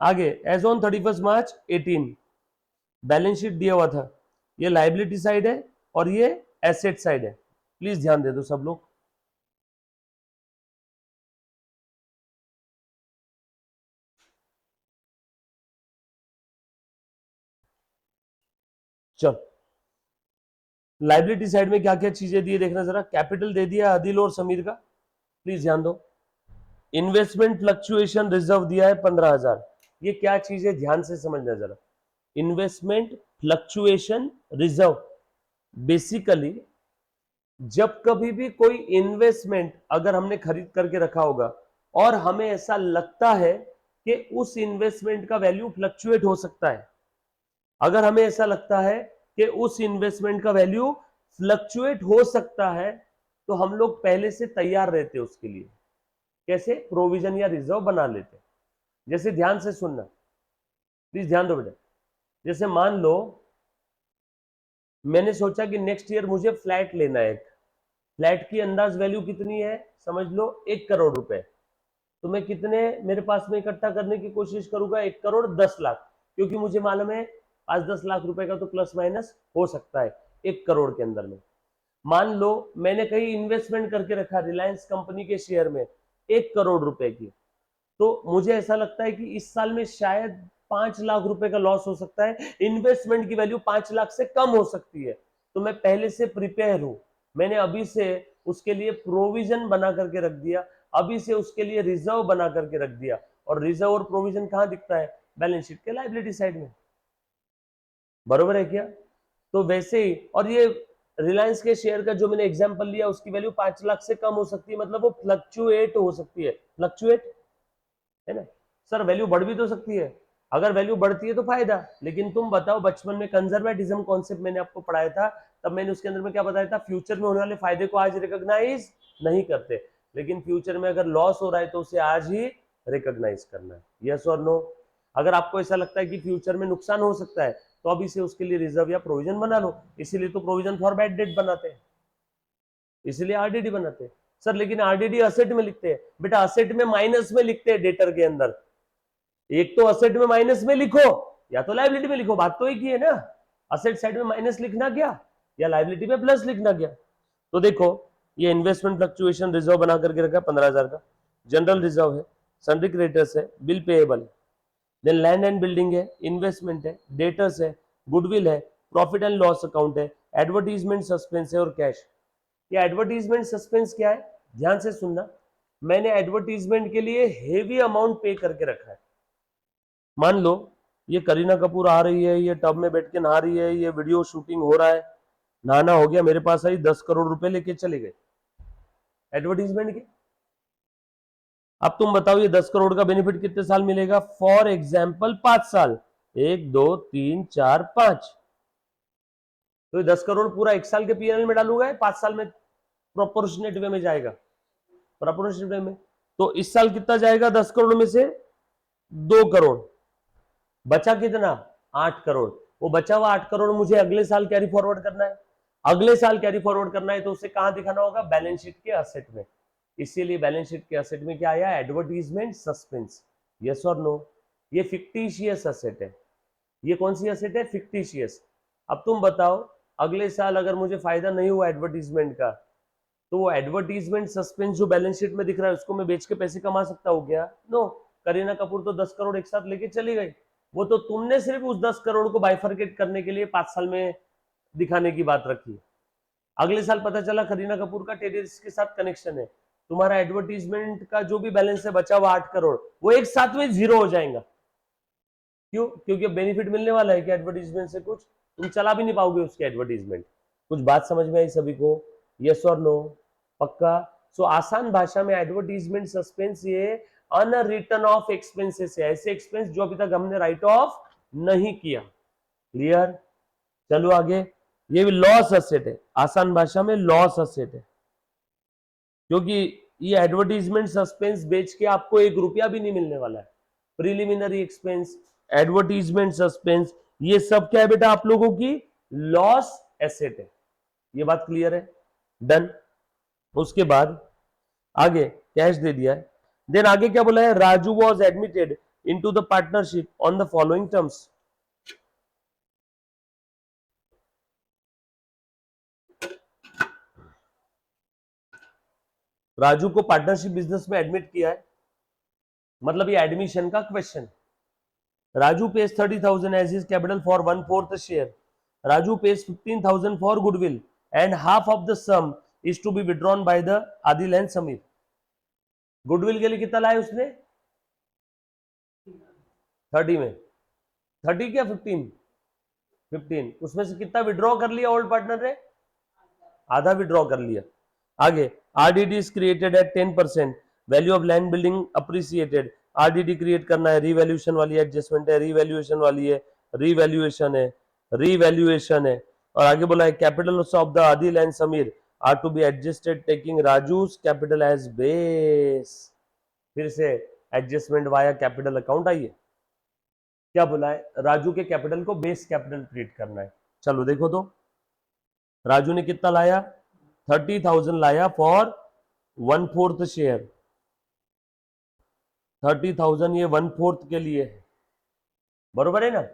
आगे, as on 31 March 18 balance sheet दिया हुआ था। ये लाइबिलिटी साइड है और ये एसेट साइड है। प्लीज ध्यान दे दो सब लोग। चल, लाइबिलिटी साइड में क्या क्या चीजें दी देखना जरा। कैपिटल दे दिया अदिल और समीर का, प्लीज ध्यान दो। इन्वेस्टमेंट फ्लक्चुएशन रिजर्व दिया है 15,000। ये क्या चीज है ध्यान से समझना जरा। इन्वेस्टमेंट फ्लक्चुएशन रिजर्व, बेसिकली जब कभी भी कोई इन्वेस्टमेंट अगर हमने खरीद करके रखा होगा और हमें ऐसा लगता है कि उस इन्वेस्टमेंट का वैल्यू फ्लक्चुएट हो सकता है, अगर हमें ऐसा लगता है कि उस इन्वेस्टमेंट का वैल्यू फ्लक्चुएट हो सकता है, तो हम लोग पहले से तैयार रहते हैं उसके लिए। कैसे? प्रोविजन या रिजर्व बना लेते हैं। जैसे ध्यान से सुनना, प्लीज ध्यान दो बेटा। जैसे मान लो मैंने सोचा कि नेक्स्ट ईयर मुझे फ्लैट लेना है। फ्लैट की अंदाज वैल्यू कितनी है? समझ लो 1 करोड़ रुपए। तो मैं कितने मेरे पास में इकट्ठा करने की कोशिश करूंगा, 1,10,00,000, क्योंकि मुझे मालूम है 5-10 लाख रुपए का तो प्लस माइनस हो सकता है 1 करोड़ के अंदर में। मान लो मैंने कहीं इन्वेस्टमेंट करके रखा रिलायंस कंपनी के शेयर में 1 करोड़ रुपए की, तो मुझे ऐसा लगता है कि इस साल में शायद 5 लाख रुपए का लॉस हो सकता है, इन्वेस्टमेंट की वैल्यू 5 लाख से कम हो सकती है। तो मैं पहले से प्रिपेयर हूं, मैंने अभी से उसके लिए प्रोविजन बना करके रख दिया, अभी से उसके लिए रिजर्व बना करके रख दिया। और रिजर्व और प्रोविजन कहां दिखता है? बैलेंस शीट के लायबिलिटी साइड में, बरोबर है क्या? तो वैसे ही, और ये रिलायंस के शेयर का जो मैंने एग्जांपल लिया उसकी वैल्यू 5 लाख से कम हो सकती है, मतलब वो फ्लक्चुएट हो सकती है, फ्लक्चुएट है ना सर, वैल्यू बढ़ भी तो सकती है। अगर वैल्यू बढ़ती है तो फायदा, लेकिन तुम बताओ, बचपन में कंजर्वेटिज्म कॉन्सेप्ट मैंने आपको पढ़ाया था, तब मैंने उसके अंदर में क्या बताया था? फ्यूचर में होने वाले फायदे को आज रिकॉग्नाइज नहीं करते, लेकिन फ्यूचर में अगर लॉस हो रहा है तो उसे आज ही रिकॉग्नाइज करना है। यस और नो? अगर आपको ऐसा लगता है कि फ्यूचर में नुकसान हो सकता है तो अभी से उसके लिए रिजर्व या प्रोविजन बना लो, इसीलिए तो प्रोविजन फॉर बैड डेट बनाते हैं, इसलिए आरडीडी बनाते हैं सर। लेकिन आरडीडी असेट में लिखते हैं बेटा, असेट में माइनस में लिखते हैं डेटर के अंदर। एक तो असेट में माइनस में लिखो या तो लायबिलिटी में लिखो, बात तो एक ही है ना। असेट साइड में माइनस लिखना क्या या लायबिलिटी में प्लस लिखना क्या? तो देखो, ये इन्वेस्टमेंट फ्लक्चुएशन रिजर्व बना करके रखा 15,000 का, जनरल रिजर्व है, सन्ड्री क्रेडिटर्स है, बिल पेएबल है, देन लैंड एंड बिल्डिंग है, इन्वेस्टमेंट है, डेटर्स है, गुडविल है, प्रॉफिट एंड लॉस अकाउंट है, एडवर्टीजमेंट सस्पेंस है और कैश। ये एडवर्टीजमेंट सस्पेंस क्या है? ध्यान से सुनना, मैंने एडवर्टीजमेंट के लिए हेवी अमाउंट पे करके रखा है। मान लो ये करीना कपूर आ रही है, ये टब में बैठ के नहा रही है, ये वीडियो शूटिंग हो रहा है, नहाना हो गया, मेरे पास आई 10 करोड़ रुपए लेके चले गए एडवर्टीजमेंट के। अब तुम बताओ ये 10 करोड़ का बेनिफिट कितने साल मिलेगा? फॉर एग्जाम्पल 5 साल, 1 2 3 4 5। तो ये 10 करोड़ पूरा 1 साल के पीएनएल में डालूंगा, 5 साल में प्रोपोर्शनेट वे में जाएगा, प्रोपोर्शनेट वे में। तो इस साल कितना जाएगा? 10 करोड़ में से 2 करोड़, बचा कितना? 8 करोड़। वो बचा हुआ 8 करोड़ मुझे अगले साल कैरी फॉरवर्ड करना है, अगले साल कैरी फॉरवर्ड करना है, तो उसे कहां दिखाना होगा? बैलेंस शीट के असेट में। इसीलिए बैलेंस शीट के असेट में क्या आया? Advertisement suspense. यस और नो? ये फिक्टिशियस असेट है। ये कौन सी असेट है? फिक्टिशियस। अब तुम बताओ, अगले साल अगर मुझे फायदा नहीं हुआ एडवर्टीजमेंट का, तो वो एडवर्टीजमेंट सस्पेंस जो बैलेंस शीट में दिख रहा है उसको मैं बेच के पैसे कमा सकता हूँ क्या? नो। करीना कपूर तो 10 करोड़ एक साथ लेके चली गई, वो तो तुमने सिर्फ उस 10 करोड़ को बाइफरकेट करने के लिए 5 साल में दिखाने की बात रखी। अगले साल पता चला करीना कपूर का टेररिस्ट के साथ कनेक्शन है, तुम्हारा एडवर्टीजमेंट का जो भी बैलेंस है बचा हुआ 8 करोड़, वो एक साथ में जीरो हो जाएगा। क्यों? क्योंकि बेनिफिट मिलने वाला है कि एडवर्टीजमेंट से कुछ तुम चला भी नहीं पाओगे उसके एडवर्टीजमेंट। कुछ बात समझ में आई सभी को? यस और नो? पक्का? सो आसान भाषा में एडवर्टीजमेंट सस्पेंस ये अन रिटर्न ऑफ एक्सपेंसेस है, ऐसे एक्सपेंस जो अभी तक हमने राइट ऑफ नहीं किया। क्लियर? चलो आगे। ये भी लॉस असेट है, आसान भाषा में लॉस असेट है, क्योंकि ये एडवर्टीजमेंट सस्पेंस बेच के आपको 1 रुपया भी नहीं मिलने वाला है। प्रिलिमिनरी एक्सपेंस, एडवर्टीजमेंट सस्पेंस, ये सब क्या है बेटा? आप लोगों की लॉस एसेट है। ये बात क्लियर है? डन। उसके बाद आगे कैश दे दिया है, देन आगे क्या बोला है? Raju was admitted into the partnership on the following terms. Raju को पार्टनरशिप बिजनेस में एडमिट किया है, मतलब ये एडमिशन का question. Raju pays 30,000 as his capital for 1/4 share. Raju pays 15,000 for goodwill and half of the sum is to be withdrawn by the Adil and Samir. Goodwill के लिए कितना लाया उसने? 30 में 30 क्या 15? उसमें से कितना विड्रॉ कर लिया ओल्ड पार्टनर ने? आधा विड्रॉ कर लिया। आगे RDD is created at 10%, value of land building appreciated. RDD create करना है, रीवैल्यूएशन वाली एडजस्टमेंट है, रीवैल्यूएशन वाली है, रीवैल्यूएशन है, रीवैल्यूएशन है। और आगे बोला है capital of the Adil and Sameer are to be adjusted taking Raju's capital as base. फिर से एडजस्टमेंट वाया कैपिटल अकाउंट आई है। क्या बोला है? राजू के कैपिटल को बेस कैपिटल ट्रीट करना है। चलो देखो तो, राजू ने कितना लाया? 30,000 लाया फॉर 1/4 शेयर। 30,000 ये 1/4 के लिए है, बरोबर है ना।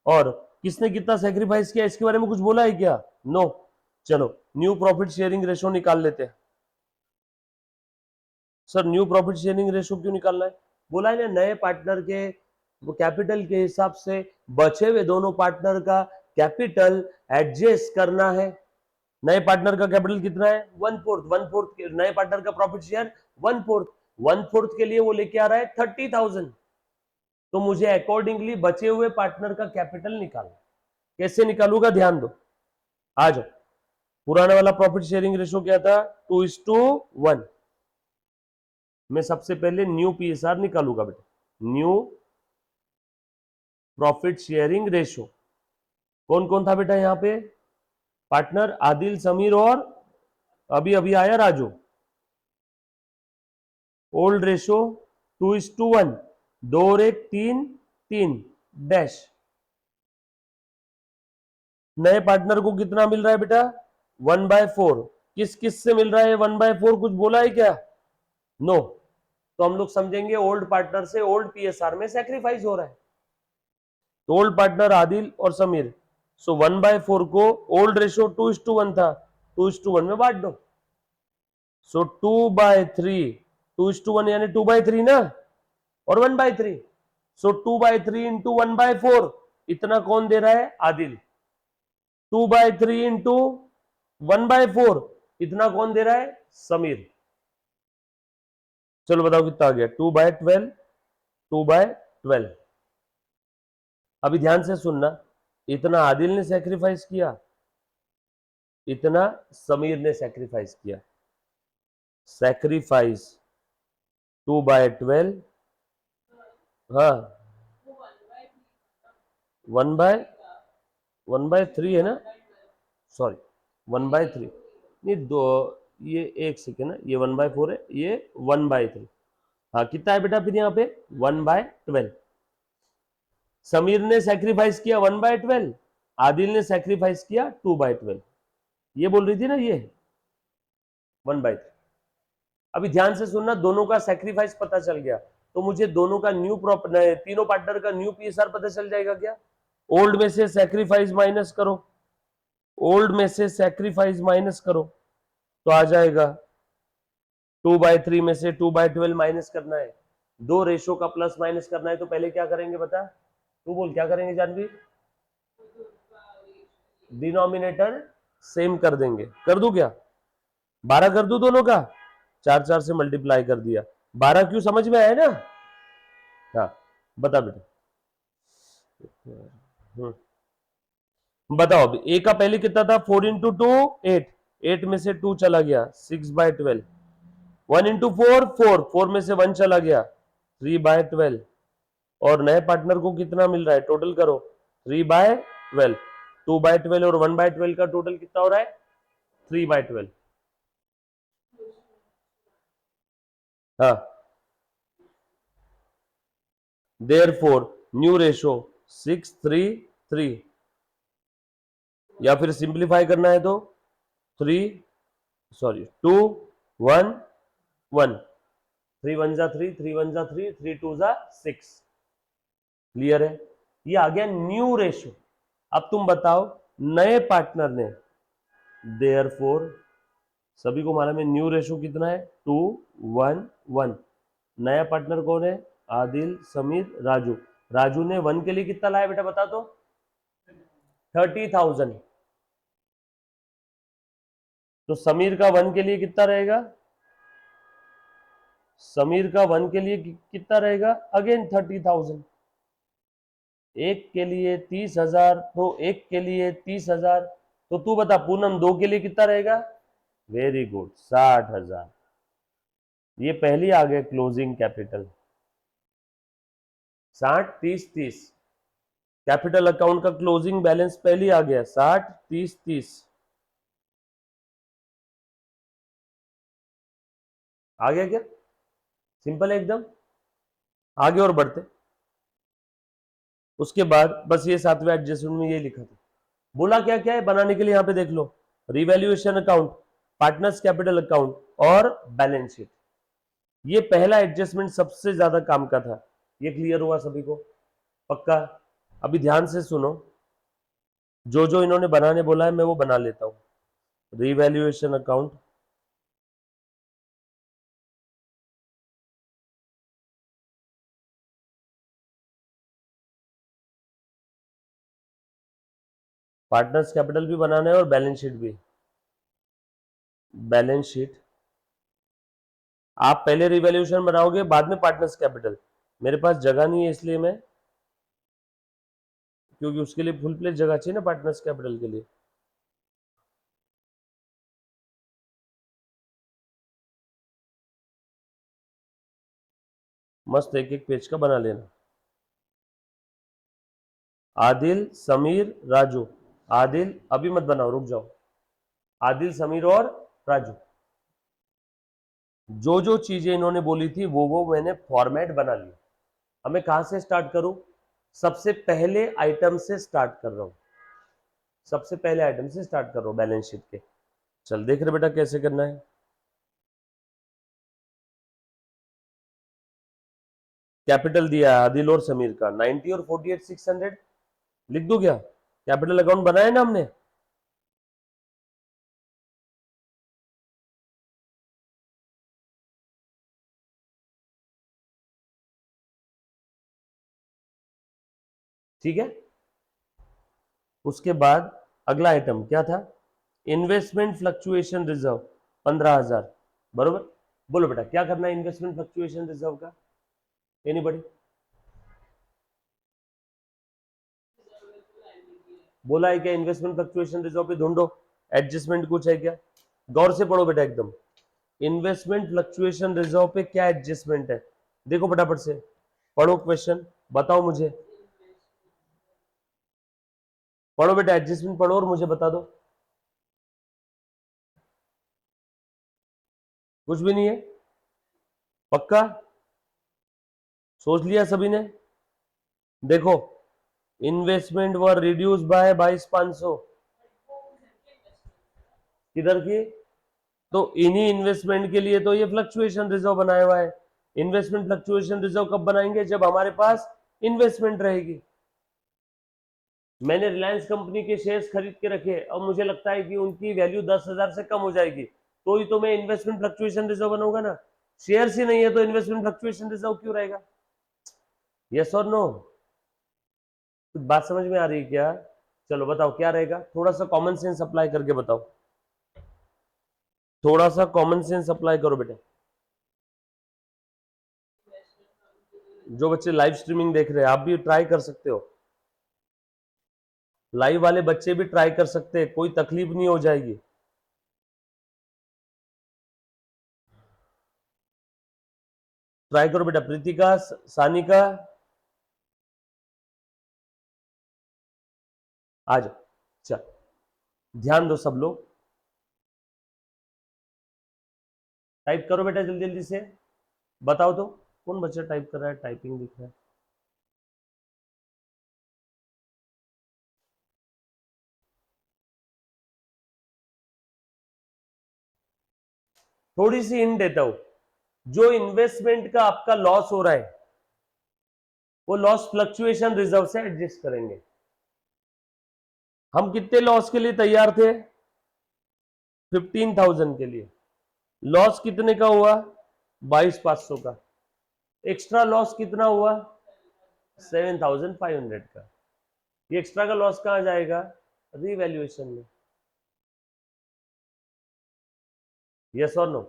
और किसने कितना सेक्रीफाइस किया इसके बारे में कुछ बोला है क्या? नो। चलो न्यू प्रॉफिट शेयरिंग रेशो निकाल लेते हैं। Sir new profit sharing ratio क्यों निकालना है? बोला है ना, नए पार्टनर के वो कैपिटल के हिसाब से बचे हुए दोनों पार्टनर का कैपिटल एडजस्ट करना है। नए पार्टनर का कैपिटल कितना है? 1/4 नए पार्टनर का प्रॉफिट शेयर 1/4 के लिए वो लेके आ रहा है 30,000। तो मुझे अकॉर्डिंगली बचे हुए पार्टनर का कैपिटल निकालना। कैसे निकालूंगा ध्यान दो, आ जाओ। पुराना वाला प्रॉफिट शेयरिंग रेशो क्या था? 2:1। मैं सबसे पहले न्यू पीएसआर निकालूंगा बेटा, न्यू प्रॉफिट शेयरिंग रेशो। कौन कौन था बेटा यहाँ पे? पार्टनर आदिल, समीर और अभी अभी आया राजू। ओल्ड रेशो 2:1, 2 और 1 3, 3 डैश। नए पार्टनर को कितना मिल रहा है बेटा? 1/4। किस किस से मिल रहा है 1/4? कुछ बोला है क्या? नो। तो हम लोग समझेंगे ओल्ड पार्टनर से ओल्ड पीएसआर में सैक्रिफाइस हो रहा है। तो ओल्ड पार्टनर आदिल और समीर, सो 1/4 को ओल्ड रेशो 2:1 था, 2:1 में बांट दो। सो 2/3, 2:1 यानी 2/3 ना, और 1/3। सो 2/3 इंटू 1/4 इतना कौन दे रहा है? आदिल। 2/3 इंटू 1/4 इतना कौन दे रहा है? समीर। चलो बताओ कितना आ गया? 2/12, 2/12। अभी ध्यान से सुनना, इतना आदिल ने सैक्रिफाइस किया, इतना समीर ने सैक्रिफाइस किया। सैक्रिफाइस 2/12, हाँ 1/3 है ना, सॉरी 1/3 नहीं, दो, ये एक सेकेंड है, ये 1/4 है, ये 1/3। हाँ कितना है बेटा फिर यहाँ पे? 1/12। समीर ने सैक्रिफाइस किया 1/12, आदिल ने सैक्रिफाइस किया 2/12। ये बोल रही थी ना ये 1/3। अभी ध्यान से सुनना, दोनों का सैक्रिफाइस पता चल गया तो मुझे दोनों का न्यू तीनों पार्टनर का न्यू पीएसआर पता चल जाएगा क्या? ओल्ड में से सैक्रिफाइस माइनस करो, ओल्ड में से सैक्रिफाइस माइनस करो तो आ जाएगा 2/3 में से 2/12 माइनस करना है। दो रेशो का प्लस माइनस करना है तो पहले क्या करेंगे बता? तू बोल क्या करेंगे जानवी? डिनोमिनेटर सेम कर देंगे। कर दूं क्या? 12 कर दूं दोनों का? 4 से मल्टीप्लाई कर दिया। 12 क्यों समझ में आया ना? हाँ बता बेटा। बताओ अभी ए का पहले कितना था? 4 इंटू 2 8, 8 में से 2 चला गया 6/12। 1 इंटू 4 4, 4 में से 1 चला गया 3/12। और नए पार्टनर को कितना मिल रहा है? टोटल करो 3/12। 2/12 और 1/12 का टोटल कितना हो रहा है? 3/12। हाँ देयरफॉर न्यू रेशो 6:3:3, या फिर सिंप्लीफाई करना है तो 2:1:1, 3 1 जा 3, 3 1 जा 3, 3 2 जा 6। क्लियर है? ये आ गया न्यू रेशो। अब तुम बताओ नए पार्टनर ने, देयरफॉर सभी को मालूम है न्यू रेशो कितना है? 2:1:1। नया पार्टनर कौन है? आदिल, समीर, राजू। राजू ने 1 के लिए कितना लाया बेटा बता तो? 30,000। तो समीर का 1 के लिए कितना रहेगा? समीर का 1 के लिए कितना रहेगा? अगेन 30,000। एक के लिए 30,000, तो एक के लिए 30,000। तो तू बता पूनम 2 के लिए कितना रहेगा? Very good, 60,000। ये पहली आ गया क्लोजिंग कैपिटल। 60 30 30, कैपिटल अकाउंट का क्लोजिंग बैलेंस पहली आ गया 60 30 30। आ गया क्या? सिंपल है एकदम। आगे और बढ़ते, उसके बाद बस ये 7वें एडजस्टमेंट में ये लिखा था। बोला क्या क्या है बनाने के लिए? यहाँ पे देख लो, revaluation account, partners capital account और बैलेंस शीट। ये पहला एडजस्टमेंट सबसे ज्यादा काम का था। ये क्लियर हुआ सभी को? पक्का? अभी ध्यान से सुनो, जो जो इन्होंने बनाने बोला है मैं वो बना लेता हूं। रीवैल्यूएशन अकाउंट, पार्टनर्स कैपिटल भी बनाना है और बैलेंस शीट भी। बैलेंस शीट आप पहले रिवैल्यूएशन बनाओगे, बाद में पार्टनर्स कैपिटल। मेरे पास जगह नहीं है इसलिए मैं, क्योंकि उसके लिए फुल प्लेज जगह चाहिए ना पार्टनर्स कैपिटल के लिए। मस्त एक एक पेज का बना लेना। आदिल, समीर, राजू। आदिल अभी मत बनाओ, रुक जाओ। आदिल, समीर और राजू। जो जो चीजें इन्होंने बोली थी वो मैंने फॉर्मेट बना लिया। अब मैं कहां से स्टार्ट करूं? सबसे पहले आइटम से स्टार्ट कर रहा हूं। सबसे पहले आइटम से स्टार्ट कर रहा हूं, बैलेंस शीट के। चल देख रहे बेटा कैसे करना है। कैपिटल दिया है आदिल और समीर का 90 और 48 600। लिख दो क्या? कैपिटल अकाउंट बनाया ना हमने। ठीक है, उसके बाद अगला आइटम क्या था? Investment fluctuation reserve 15,000। बरोबर? बोलो बेटा क्या करना है इन्वेस्टमेंट फ्लक्चुएशन रिजर्व का? एनीबॉडी? बोला है क्या इन्वेस्टमेंट फ्लक्चुएशन रिजर्व पे ढूंढो, एडजस्टमेंट कुछ है क्या? गौर से पढ़ो बेटा एकदम। इन्वेस्टमेंट फ्लक्चुएशन रिजर्व पे क्या एडजस्टमेंट है? देखो फटाफट से पढ़ो क्वेश्चन, बताओ मुझे। पढ़ो बेटा, एडजस्टमेंट पढ़ो और मुझे बता दो। कुछ भी नहीं है? पक्का? सोच लिया सभी ने? देखो, इन्वेस्टमेंट वर रिड्यूस बाय 22,500। किधर की? तो इन्हीं इन्वेस्टमेंट के लिए तो ये फ्लक्चुएशन रिजर्व बनाया हुआ है। इन्वेस्टमेंट फ्लक्चुएशन रिजर्व कब बनाएंगे? जब हमारे पास इन्वेस्टमेंट रहेगी। मैंने रिलायंस कंपनी के शेयर्स खरीद के रखे और मुझे लगता है कि उनकी वैल्यू 10,000 से कम हो जाएगी, तो ही तो मैं इन्वेस्टमेंट फ्लक्चुएशन रिजर्व बनाऊंगा ना। शेयर्स ही नहीं है तो इन्वेस्टमेंट फ्लक्चुएशन रिजर्व क्यों रहेगा? यस और नो? बात समझ में आ रही है क्या? चलो बताओ क्या रहेगा, थोड़ा सा कॉमन सेंस अप्लाई करके बताओ। थोड़ा सा कॉमन सेंस अप्लाई करो बेटे। जो बच्चे लाइव स्ट्रीमिंग देख रहे हैं आप भी ट्राई कर सकते हो। लाइव वाले बच्चे भी ट्राई कर सकते हैं, कोई तकलीफ नहीं हो जाएगी। ट्राई करो बेटा। प्रीतिका, सानिका, आ जाओ। चल ध्यान दो सब लोग, टाइप करो बेटा जल्दी जल्दी से। बताओ तो कौन बच्चा टाइप कर रहा है? टाइपिंग दिख रहा है। थोड़ी सी हिंट देता हूं, जो इन्वेस्टमेंट का आपका लॉस हो रहा है वो लॉस फ्लक्चुएशन रिजर्व से एडजस्ट करेंगे। हम कितने लॉस के लिए तैयार थे? 15,000 के लिए। लॉस कितने का हुआ? 22,500 का। एक्स्ट्रा लॉस कितना हुआ? 7,500 का। ये एक्स्ट्रा का लॉस कहां जाएगा? रीवैल्यूएशन में। यस और नो?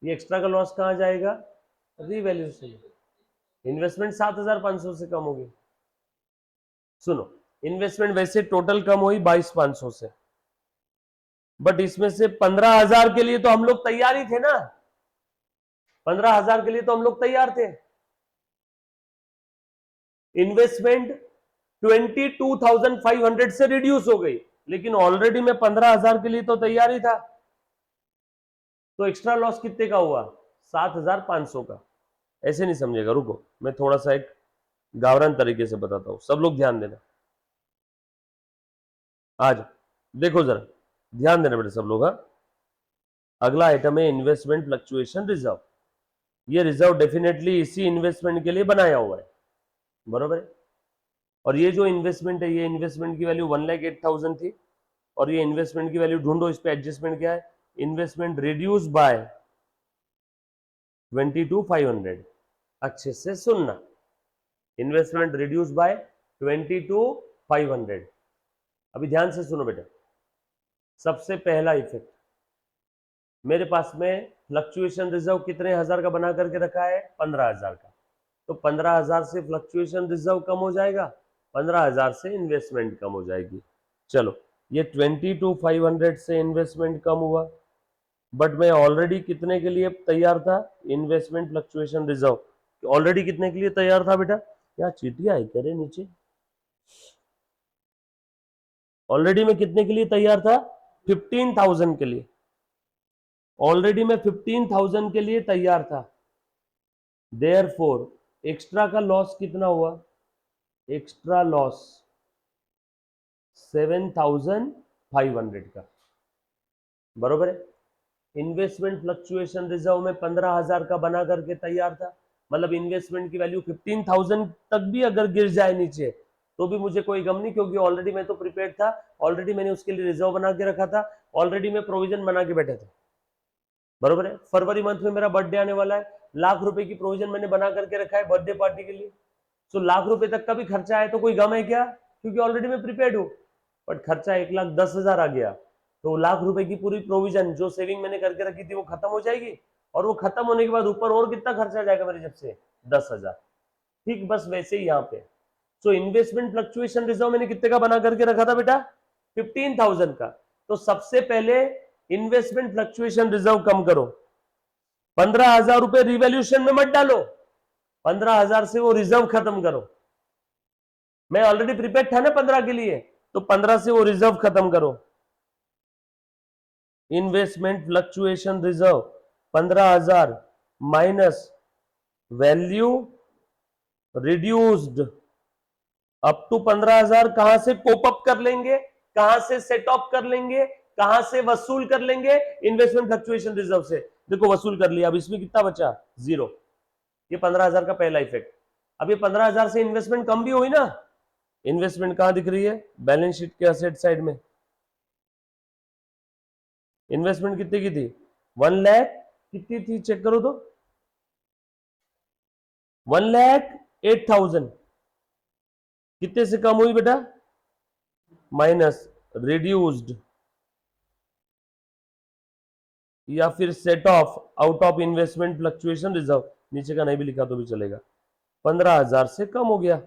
ये एक्स्ट्रा का लॉस कहां जाएगा? रीवैल्यूएशन में। इन्वेस्टमेंट 7,500 से कम होगी। सुनो, इन्वेस्टमेंट वैसे टोटल कम हुई 22,500 से, बट इसमें से 15,000 के लिए तो हम लोग तैयार ही थे ना। 15,000 के लिए तो हम लोग तैयार थे। इन्वेस्टमेंट 22,500 से रिड्यूस हो गई, लेकिन ऑलरेडी मैं 15,000 के लिए तो तैयार ही था। तो एक्स्ट्रा लॉस कितने का हुआ? 7,500 का। ऐसे नहीं समझेगा, रुको मैं थोड़ा सा एक गावरान तरीके से बताता हूं, सब लोग ध्यान देना। आज देखो जरा, ध्यान देना बेटा सब लोग। हाँ, अगला आइटम है इन्वेस्टमेंट फ्लक्चुएशन रिजर्व। ये रिजर्व डेफिनेटली इसी इन्वेस्टमेंट के लिए बनाया हुआ है, बरोबर है। और ये जो इन्वेस्टमेंट है, ये इन्वेस्टमेंट की वैल्यू 1,08,000 थी, और ये इन्वेस्टमेंट की वैल्यू ढूंढो, इस पे एडजस्टमेंट क्या है, इन्वेस्टमेंट रिड्यूस बाय 22,500। अच्छे से सुनना, इन्वेस्टमेंट रिड्यूस बाय 22,500। अभी ध्यान से सुनो बेटा, सबसे पहला इफेक्ट, मेरे पास में फ्लक्चुएशन रिजर्व कितने हजार का बना करके रखा है, 15,000 का। तो 15,000 से फ्लक्चुएशन रिजर्व कम हो जाएगा, 15,000 से इन्वेस्टमेंट कम हो जाएगी। चलो, ये 22,500 से इन्वेस्टमेंट कम हुआ, बट मैं ऑलरेडी कितने के लिए तैयार था, इन्वेस्टमेंट फ्लक्चुएशन रिजर्व ऑलरेडी कितने के लिए तैयार था बेटा, क्या चीटियां है तेरे नीचे, ऑलरेडी मैं कितने के लिए तैयार था, 15,000 के लिए, ऑलरेडी मैं 15,000 के लिए तैयार था। देयरफॉर एक्स्ट्रा का लॉस कितना हुआ, एक्स्ट्रा लॉस 7,500 का, बरोबर है। इन्वेस्टमेंट फ्लक्चुएशन रिजर्व में 15,000 का बना करके तैयार था, मतलब इन्वेस्टमेंट की वैल्यू 15,000 तक भी अगर गिर जाए नीचे तो भी मुझे कोई गम नहीं, क्योंकि ऑलरेडी मैं तो प्रिपेयर्ड था, ऑलरेडी मैंने उसके लिए रिजर्व बना के रखा था, ऑलरेडी मैं प्रोविजन बना के बैठा था, बरोबर है। फरवरी मंथ में मेरा बर्थडे आने वाला है, लाख रुपए की प्रोविजन मैंने बना करके रखा है बर्थडे पार्टी के लिए। तो लाख रुपए तक का भी खर्चा है तो कोई गम है क्या, क्योंकि ऑलरेडी मैं प्रिपेयर्ड हूँ। बट खर्चा 1,10,000 आ गया, तो लाख रुपए की पूरी प्रोविजन जो सेविंग मैंने करके रखी थी वो खत्म हो जाएगी, और वो खत्म होने के बाद ऊपर और कितना खर्चा आ जाएगा मेरे जेब से, 10,000। ठीक बस वैसे ही यहाँ पे, सो इन्वेस्टमेंट फ्लक्चुएशन रिजर्व मैंने कितने का बना करके रखा था बेटा, 15,000 का। तो सबसे पहले इन्वेस्टमेंट फ्लक्चुएशन रिजर्व कम करो, 15,000 रुपए रिवैल्यूएशन में मत डालो, 15,000 से वो रिजर्व खत्म करो। मैं ऑलरेडी प्रिपेयर था ना 15 के लिए, तो 15 से वो रिजर्व खत्म करो। Investment fluctuation reserve 15,000 minus value reduced up to 15,000, कहां से कोप अप कर लेंगे, कहां से सेट ऑफ कर लेंगे, कहां से वसूल कर लेंगे, इन्वेस्टमेंट फ्लक्चुएशन रिजर्व से। देखो वसूल कर लिया, अब इसमें कितना बचा, 0। ये 15,000 का पहला इफेक्ट। अब ये 15,000 से इन्वेस्टमेंट कम भी हुई ना, इन्वेस्टमेंट कहां दिख रही है, बैलेंस शीट के असेट साइड में। इन्वेस्टमेंट कितने की थी, 1,00,000, कितनी थी चेक करो तो, 1,08,000, कितने से कम हुई बेटा, माइनस रिड्यूस्ड या फिर set of out of investment fluctuation reserve, नीचे का नहीं भी लिखा तो भी चलेगा, 15,000 से कम हो गया।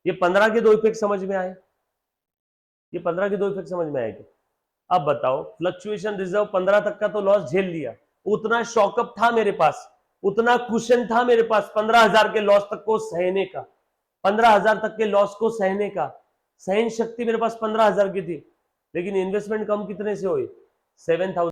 ये 15 के दो इफेक्ट समझ में आए, ये 15 के दो इफेक्ट समझ में आएगी। अब बताओ, फ्लक्चुएशन रिजर्व 15 तक का तो लॉस झेल लिया, उतना शॉकअप था मेरे पास, उतना कुशन था मेरे पास 15,000 के लॉस तक को सहने का, 15,000 तक के लॉस को सहने का सहन शक्ति मेरे पास 15,000 की थी। लेकिन इन्वेस्टमेंट कम कितने से हुई, 7,000।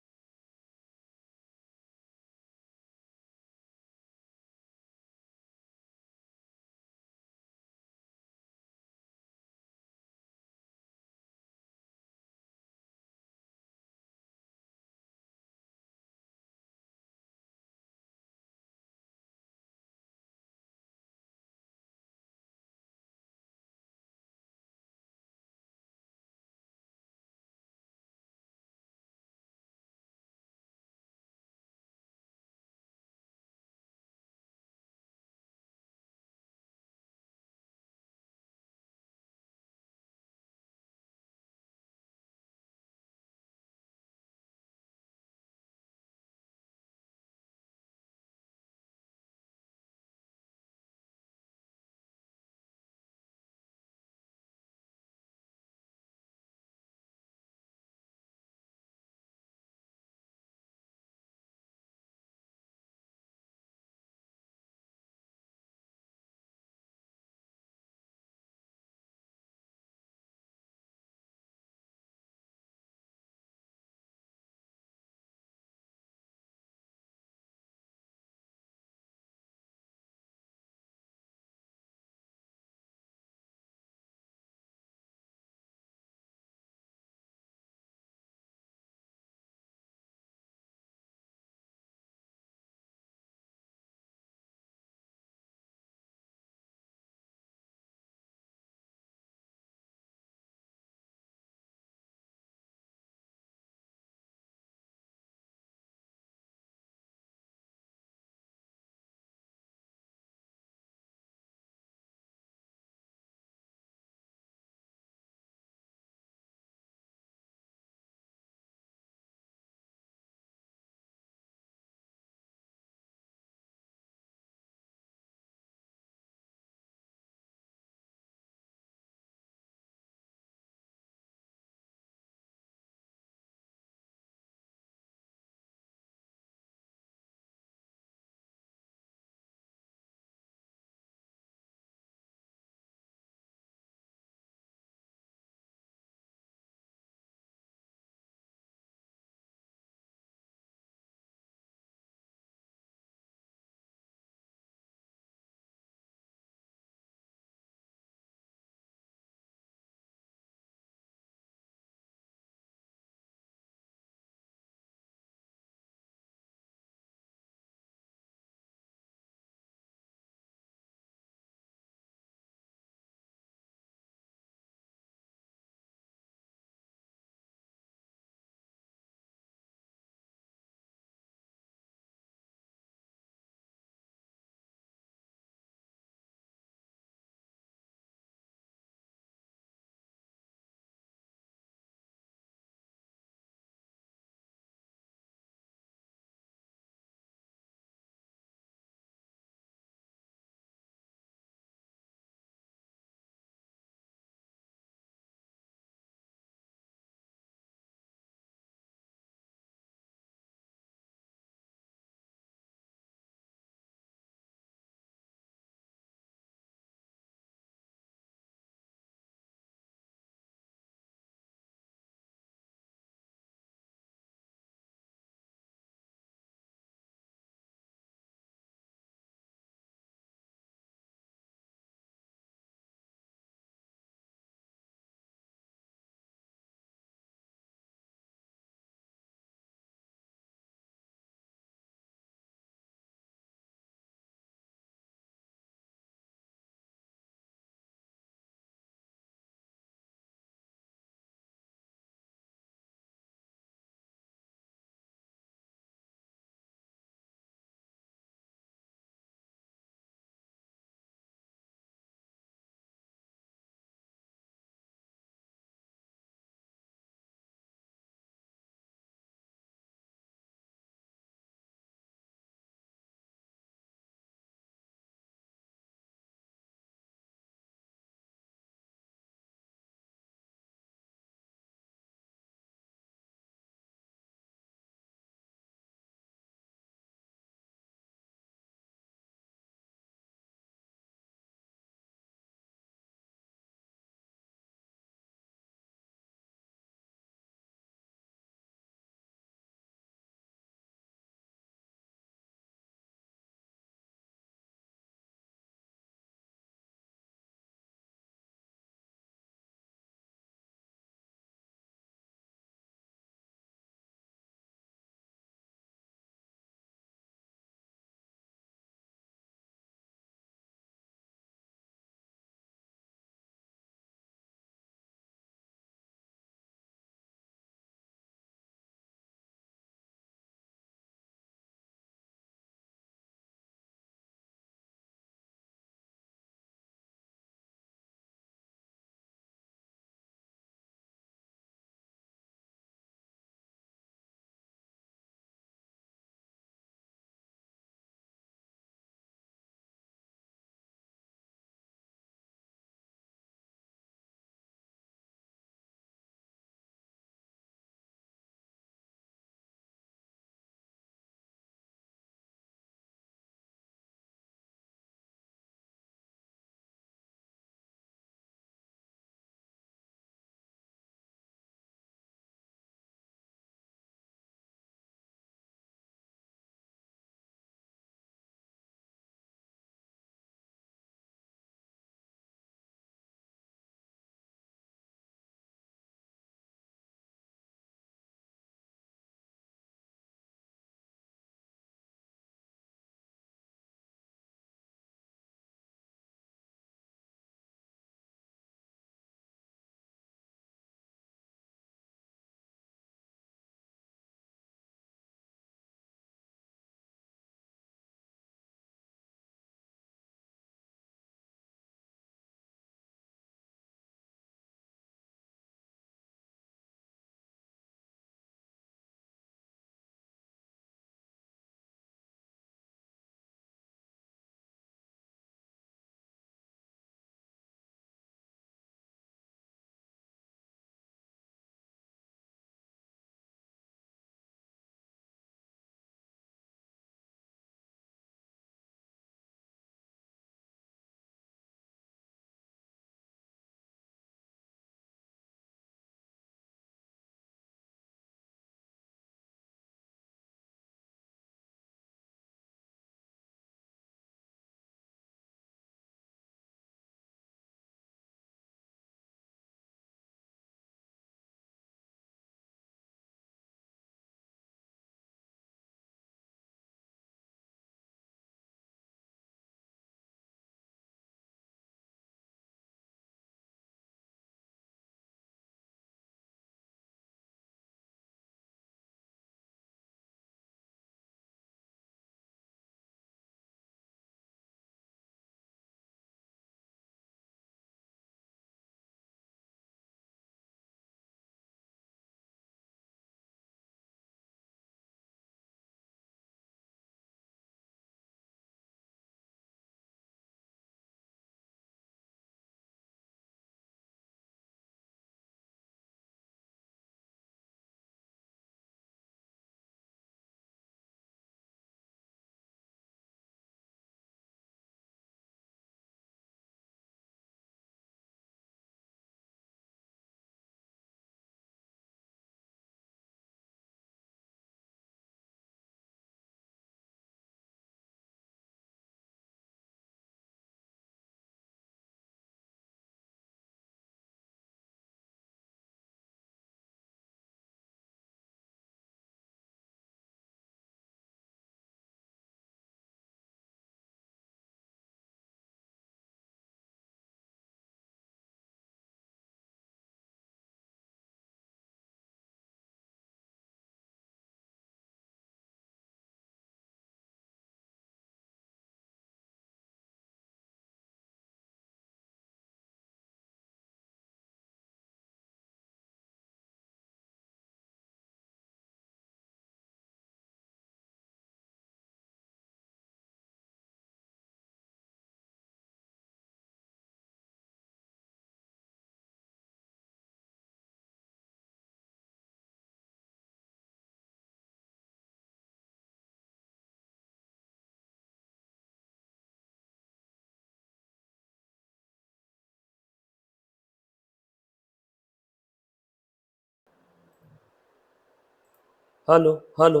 हेलो हेलो,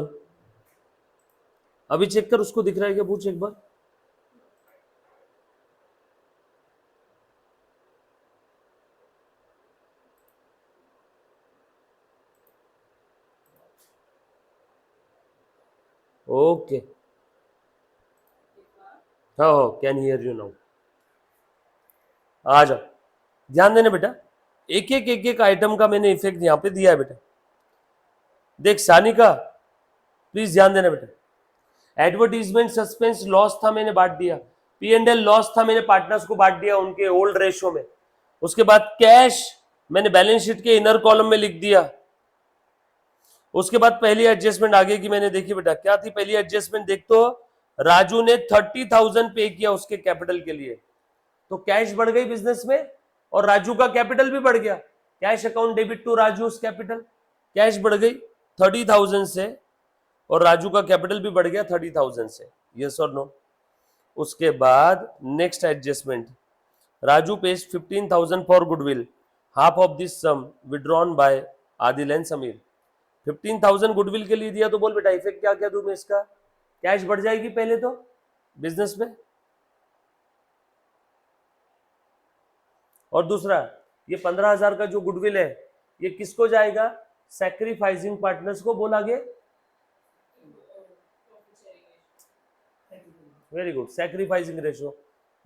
अभी चेक कर, उसको दिख रहा है क्या, पूछ एक बार। ओके, हाँ हाँ, कैन हियर यू नाउ। आ जाओ, ध्यान देना बेटा, एक एक आइटम का मैंने इफेक्ट यहाँ पे दिया है बेटा। देख सानिका, प्लीज ध्यान देना बेटा, एडवर्टीजमेंट सस्पेंस लॉस था, मैंने बांट दिया। पी एंड एल लॉस था, मैंने पार्टनर्स को बांट दिया उनके ओल्ड रेशो में। उसके बाद कैश मैंने बैलेंस शीट के इनर कॉलम में लिख दिया। उसके बाद पहली एडजस्टमेंट आगे की मैंने देखी बेटा, क्या थी पहली एडजस्टमेंट, देख तो, राजू ने 30,000 पे किया उसके कैपिटल के लिए, तो कैश बढ़ गई बिजनेस में और राजू का कैपिटल भी बढ़ गया। Cash account debit to Raju capital, cash बढ़ गई 30,000 से और राजू का कैपिटल भी बढ़ गया 30,000 से, यस और नो। उसके बाद next adjustment, Raju pays 15,000 for goodwill, half of this sum withdrawn by Adil and Sameer. 15,000 goodwill के लिए दिया, तो बोल बेटा इफेक्ट क्या क्या दूं मैं इसका, कैश बढ़ जाएगी पहले तो बिजनेस में, और दूसरा ये 15,000 का जो गुडविल है ये किसको जाएगा, सैक्रिफाइसिंग पार्टनर्स को, बोल आगे। Very good, sacrificing ratio.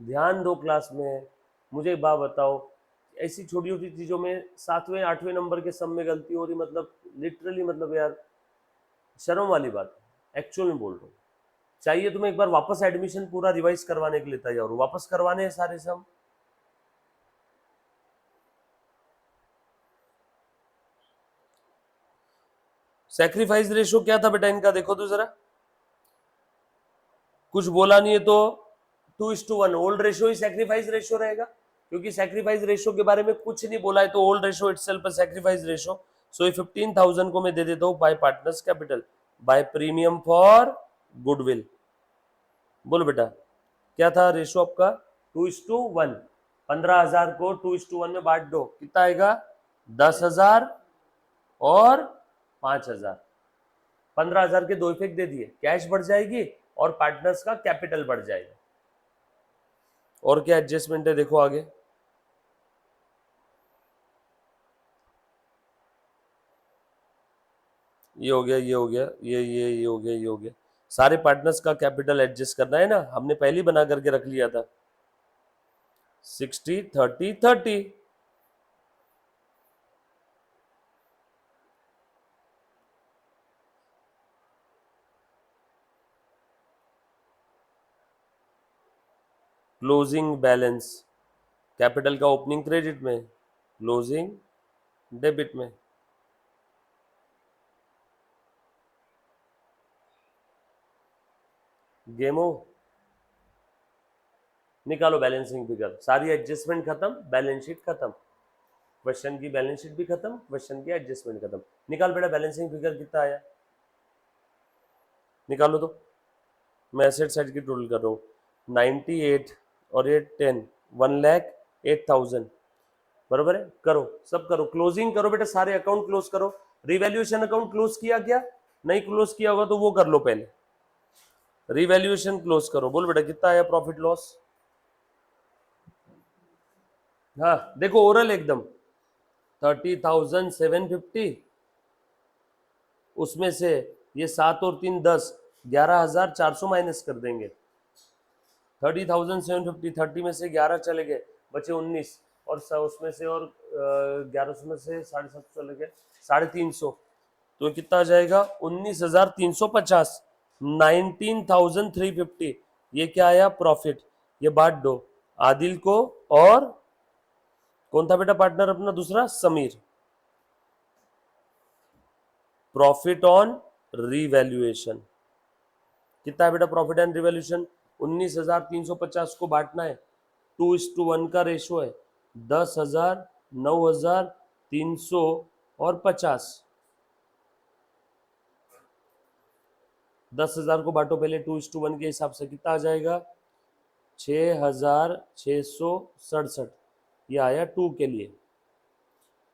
ध्यान दो क्लास में, मुझे एक बात बताओ, ऐसी छोटी छोटी चीजों में 7वें 8वें नंबर के सम में गलती हो रही, मतलब लिटरली, मतलब यार शर्म वाली बात है, एक्चुअल में बोल रहा हूँ। चाहिए तुम्हें एक बार वापस एडमिशन पूरा रिवाइज करवाने के लिए तैयार हो, वापस करवाने हैं सारे सम। सैक्रिफाइस रेशो क्या था बेटा इनका, देखो तो जरा, कुछ बोला नहीं है तो 2:1 ओल्ड रेशो ही सैक्रिफाइस रेशो रहेगा, क्योंकि सैक्रिफाइस रेशो के बारे में कुछ नहीं बोला है, तो old ratio itself sacrifice ratio. So ये 15,000 को मैं दे देता हूँ by partners capital by premium for goodwill. बोलो बेटा क्या था रेशो आपका, 2:1। 15,000 को 2:1 में बांट दो, कितना आएगा, 10,000 और 5,000। 15,000 के दो इफेक्ट दे दिए, कैश बढ़ जाएगी और पार्टनर्स का कैपिटल बढ़ जाएगा। और क्या एडजस्टमेंट है देखो आगे, ये हो गया, ये हो गया, ये हो गया, ये हो गया। सारे पार्टनर्स का कैपिटल एडजस्ट करना है ना, हमने पहले ही बना करके रख लिया था, 60-30-30। क्लोजिंग बैलेंस, कैपिटल का ओपनिंग क्रेडिट में, क्लोजिंग डेबिट में। गेमो निकालो बैलेंसिंग फिगर, सारी एडजस्टमेंट खत्म, बैलेंस शीट खत्म, क्वेश्चन की बैलेंस शीट भी खत्म, क्वेश्चन की एडजस्टमेंट खत्म। निकाल बेटा बैलेंसिंग फिगर कितना आया, निकालो तो, मैं एसेट साइड की टोटल कर रहा हूँ, 98 और ये 10, 1,08,000, बराबर है। करो सब करो, क्लोजिंग करो बेटा, सारे अकाउंट क्लोज करो। रिवैल्यूएशन अकाउंट क्लोज किया क्या, नहीं क्लोज किया होगा तो वो कर लो पहले, रिवैल्यूएशन क्लोज करो। बोल बेटा कितना आया प्रॉफिट लॉस, हाँ देखो ओरल एकदम 30,750, उसमें से ये 7 और 3 10, 11,400 माइनस कर देंगे। 30,750, 30 में से 11 चले गए, बचे 19, और उसमें से और 1100 में से 750 चले गए, 350, तो कितना आ जाएगा, 19,350, 19,350। ये क्या आया प्रॉफिट, ये बांट दो आदिल को, और कौन था बेटा पार्टनर अपना दूसरा, समीर। प्रॉफिट ऑन रिवैल्यूएशन कितना है बेटा, प्रॉफिट एंड रिवैल्यूएशन 19,350 को बांटना है, 2:1 का रेशो है, 10,000, 9,300 और 50। 10,000 को बांटो पहले 2:1 के हिसाब से, कितना आ जाएगा, 6,667। ये आया 2 के लिए,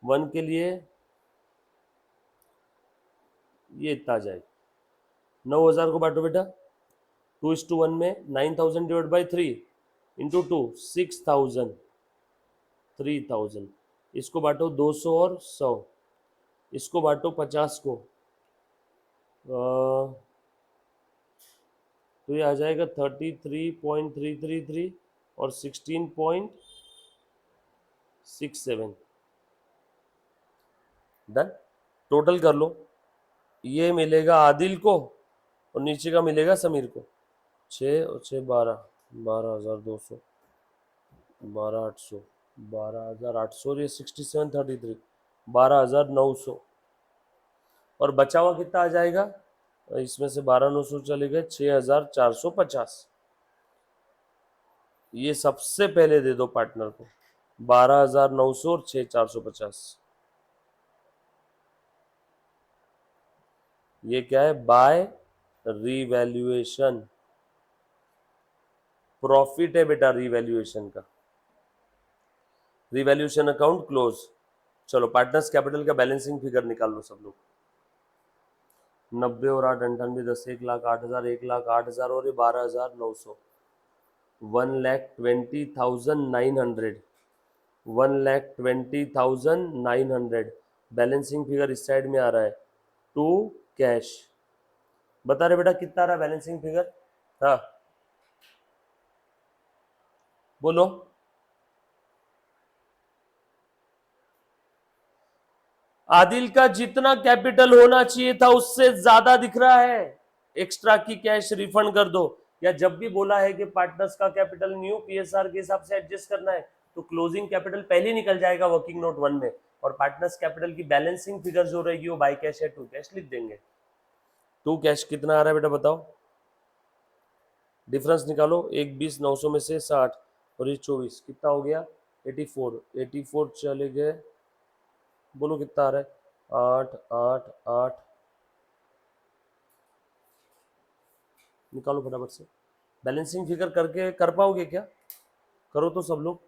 1 के लिए ये इतना आ जाएगा। 9,000 को बांटो बेटा 2:1 में, 9,000 डिवाइड बाई 3 इंटू 2 6,000 3,000। इसको बांटो 200 और 100, इसको बांटो 50 को, तो ये आ जाएगा 33.333 और 16.67। डन। टोटल कर लो, ये मिलेगा आदिल को और नीचे का मिलेगा समीर को। 6 और 6 12, 12,200, 12,800, 12,800 और ये 6733, 12,900। और बचा हुआ कितना आ जाएगा, इसमें से 12,900 चले गए, 6,450। ये सबसे पहले दे दो पार्टनर को 12,900 और 6,450। ये क्या है, बाय रीवैल्यूएशन। प्रॉफिट है बेटा रीवैल्यूएशन का। Revaluation account close. चलो पार्टनर्स कैपिटल का बैलेंसिंग फिगर निकाल लो सब लोग। 90 और 8 98 10 1,08,000 1,08,000 और ये 12,900, 1,20,900, 1,20,900। बैलेंसिंग फिगर इस साइड में आ रहा है टू कैश। बता रहे बेटा कितना आ रहा है बैलेंसिंग फिगर? हाँ बोलो। आदिल का जितना कैपिटल होना चाहिए था उससे ज्यादा दिख रहा है, एक्स्ट्रा की कैश रिफंड कर दो। या जब भी बोला है कि पार्टनर्स का कैपिटल न्यू पीएसआर के हिसाब से एडजस्ट करना है तो क्लोजिंग कैपिटल पहले निकल जाएगा वर्किंग नोट 1 में, और पार्टनर्स कैपिटल की बैलेंसिंग फिगर जो रहेगी वो बाय कैश है टू कैश लिख देंगे। टू कैश कितना आ रहा है बेटा बताओ, डिफरेंस निकालो। 1,20,900 में से 60 और ये 24 कितना हो गया 84, 84 चले गए, बोलो कितना आ रहा है 8 8 8, निकालो फटाफट से। बैलेंसिंग फिगर करके कर पाओगे क्या? करो तो सब लोग,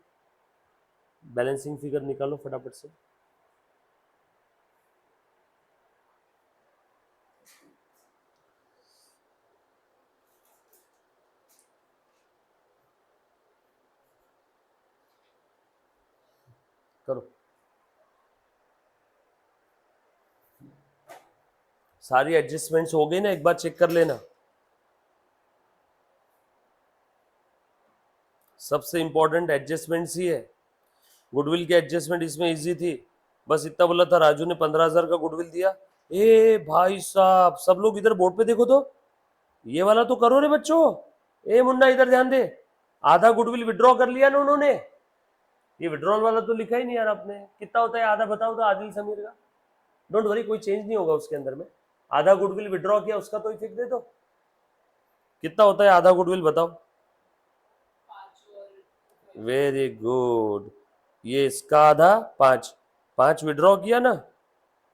बैलेंसिंग फिगर निकालो फटाफट से। करो, सारी एडजस्टमेंट्स हो गई ना, एक बार चेक कर लेना। सबसे इंपॉर्टेंट एडजस्टमेंट्स ही है। गुडविल की एडजस्टमेंट इसमें इजी थी, बस इतना बोला था राजू ने 15,000 का गुडविल दिया। ए भाई साहब सब लोग इधर बोर्ड पे देखो तो, ये वाला तो करो रे बच्चों। ए मुन्ना इधर ध्यान दे, आधा गुडविल विड्रॉ कर लिया ना उन्होंने, ये विड्रॉल वाला तो लिखा ही नहीं यार आपने। कितना होता है आधा बताओ तो आदिल समीर का? डोंट वरी कोई चेंज नहीं होगा उसके अंदर में। आधा गुडविल विड्रॉ किया उसका तो इफेक्ट दे दो, कितना होता है आधा गुडविल बताओ? वेरी गुड, ये इसका आधा 5, 5 विड्रॉ किया ना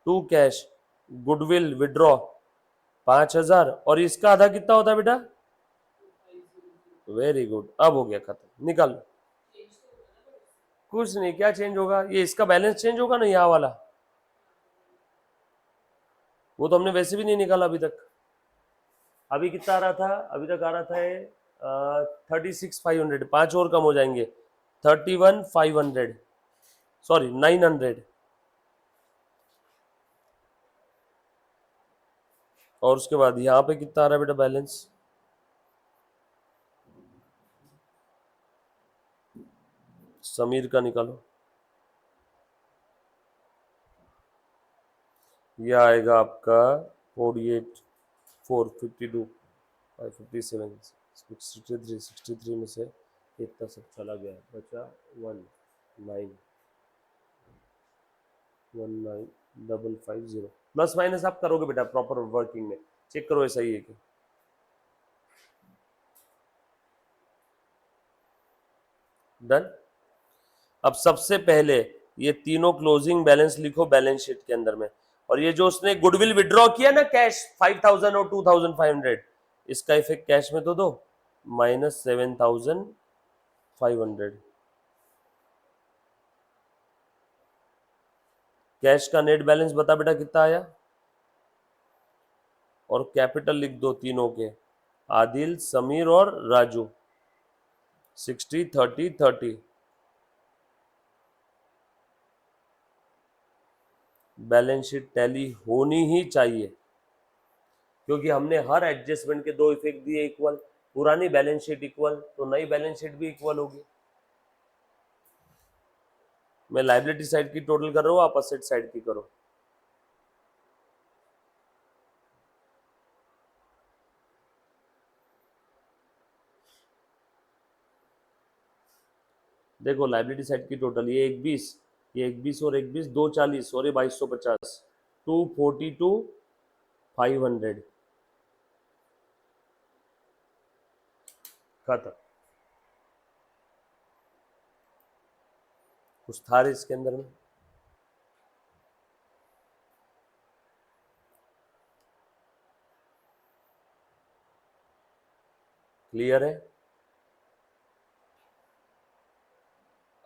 टू कैश, गुडविल विड्रॉ 5,000, और इसका आधा कितना होता है बेटा? वेरी गुड, अब हो गया खत्म, निकाल लो। कुछ नहीं, क्या चेंज होगा, ये इसका बैलेंस चेंज होगा ना यहाँ वाला, वो तो हमने वैसे भी नहीं निकाला अभी तक। अभी कितना आ रहा था, अभी तक आ रहा था 36,500, 5 और कम हो जाएंगे 31,500, सॉरी 900। और उसके बाद यहाँ पे कितना आ रहा है बेटा बैलेंस? समीर का निकालो, ये आएगा आपका 48 452 557 63 63 में से इतना सब चला गया, बचा 19,550। प्लस माइनस आप करोगे बेटा प्रॉपर वर्किंग में, चेक करो ऐसा ही है कि डन। अब सबसे पहले ये तीनों क्लोजिंग बैलेंस लिखो बैलेंस शीट के अंदर में, और ये जो उसने गुडविल विड्रॉ किया ना कैश 5,000 और 2,500, इसका इफेक्ट कैश में तो दो, -7,500। कैश का नेट बैलेंस बता बेटा कितना आया? और कैपिटल लिख दो तीनों के, आदिल, समीर और राजू। 60 30 30। बैलेंस शीट टैली होनी ही चाहिए, क्योंकि हमने हर एडजस्टमेंट के दो इफेक्ट दिए इक्वल। पुरानी बैलेंस शीट इक्वल तो नई बैलेंस शीट भी इक्वल होगी। मैं लायबिलिटी साइड की टोटल कर रहा हूँ, आप असेट साइड की करो। देखो लायबिलिटी साइड की टोटल, ये 21, ये 21 और 21 दो 40 और ये 2250, 242 500 खत्म। कुछ था इसके अंदर में? क्लियर है?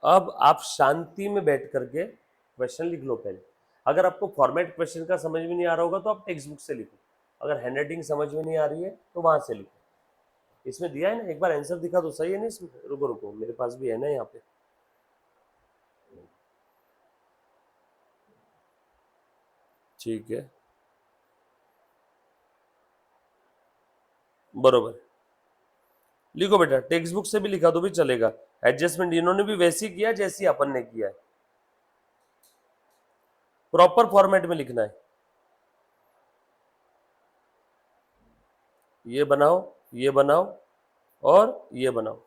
अब आप शांति में बैठ करके क्वेश्चन लिख लो पहले। अगर आपको फॉर्मेट क्वेश्चन का समझ में नहीं आ रहा होगा तो आप टेक्स्ट बुक से लिखो, अगर हैंडराइटिंग समझ में नहीं आ रही है तो वहां से लिखो। इसमें दिया है ना, एक बार आंसर दिखा तो सही है ना इसमें। रुको रुको, मेरे पास भी है ना यहाँ पे। ठीक है, बरोबर। लिखो बेटा, टेक्स्ट बुक से भी लिखा तो भी चलेगा। एडजस्टमेंट इन्होंने भी वैसे ही किया जैसी अपन ने किया है, प्रॉपर फॉर्मेट में लिखना है। ये बनाओ, ये बनाओ और ये बनाओ,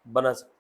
बना सकते।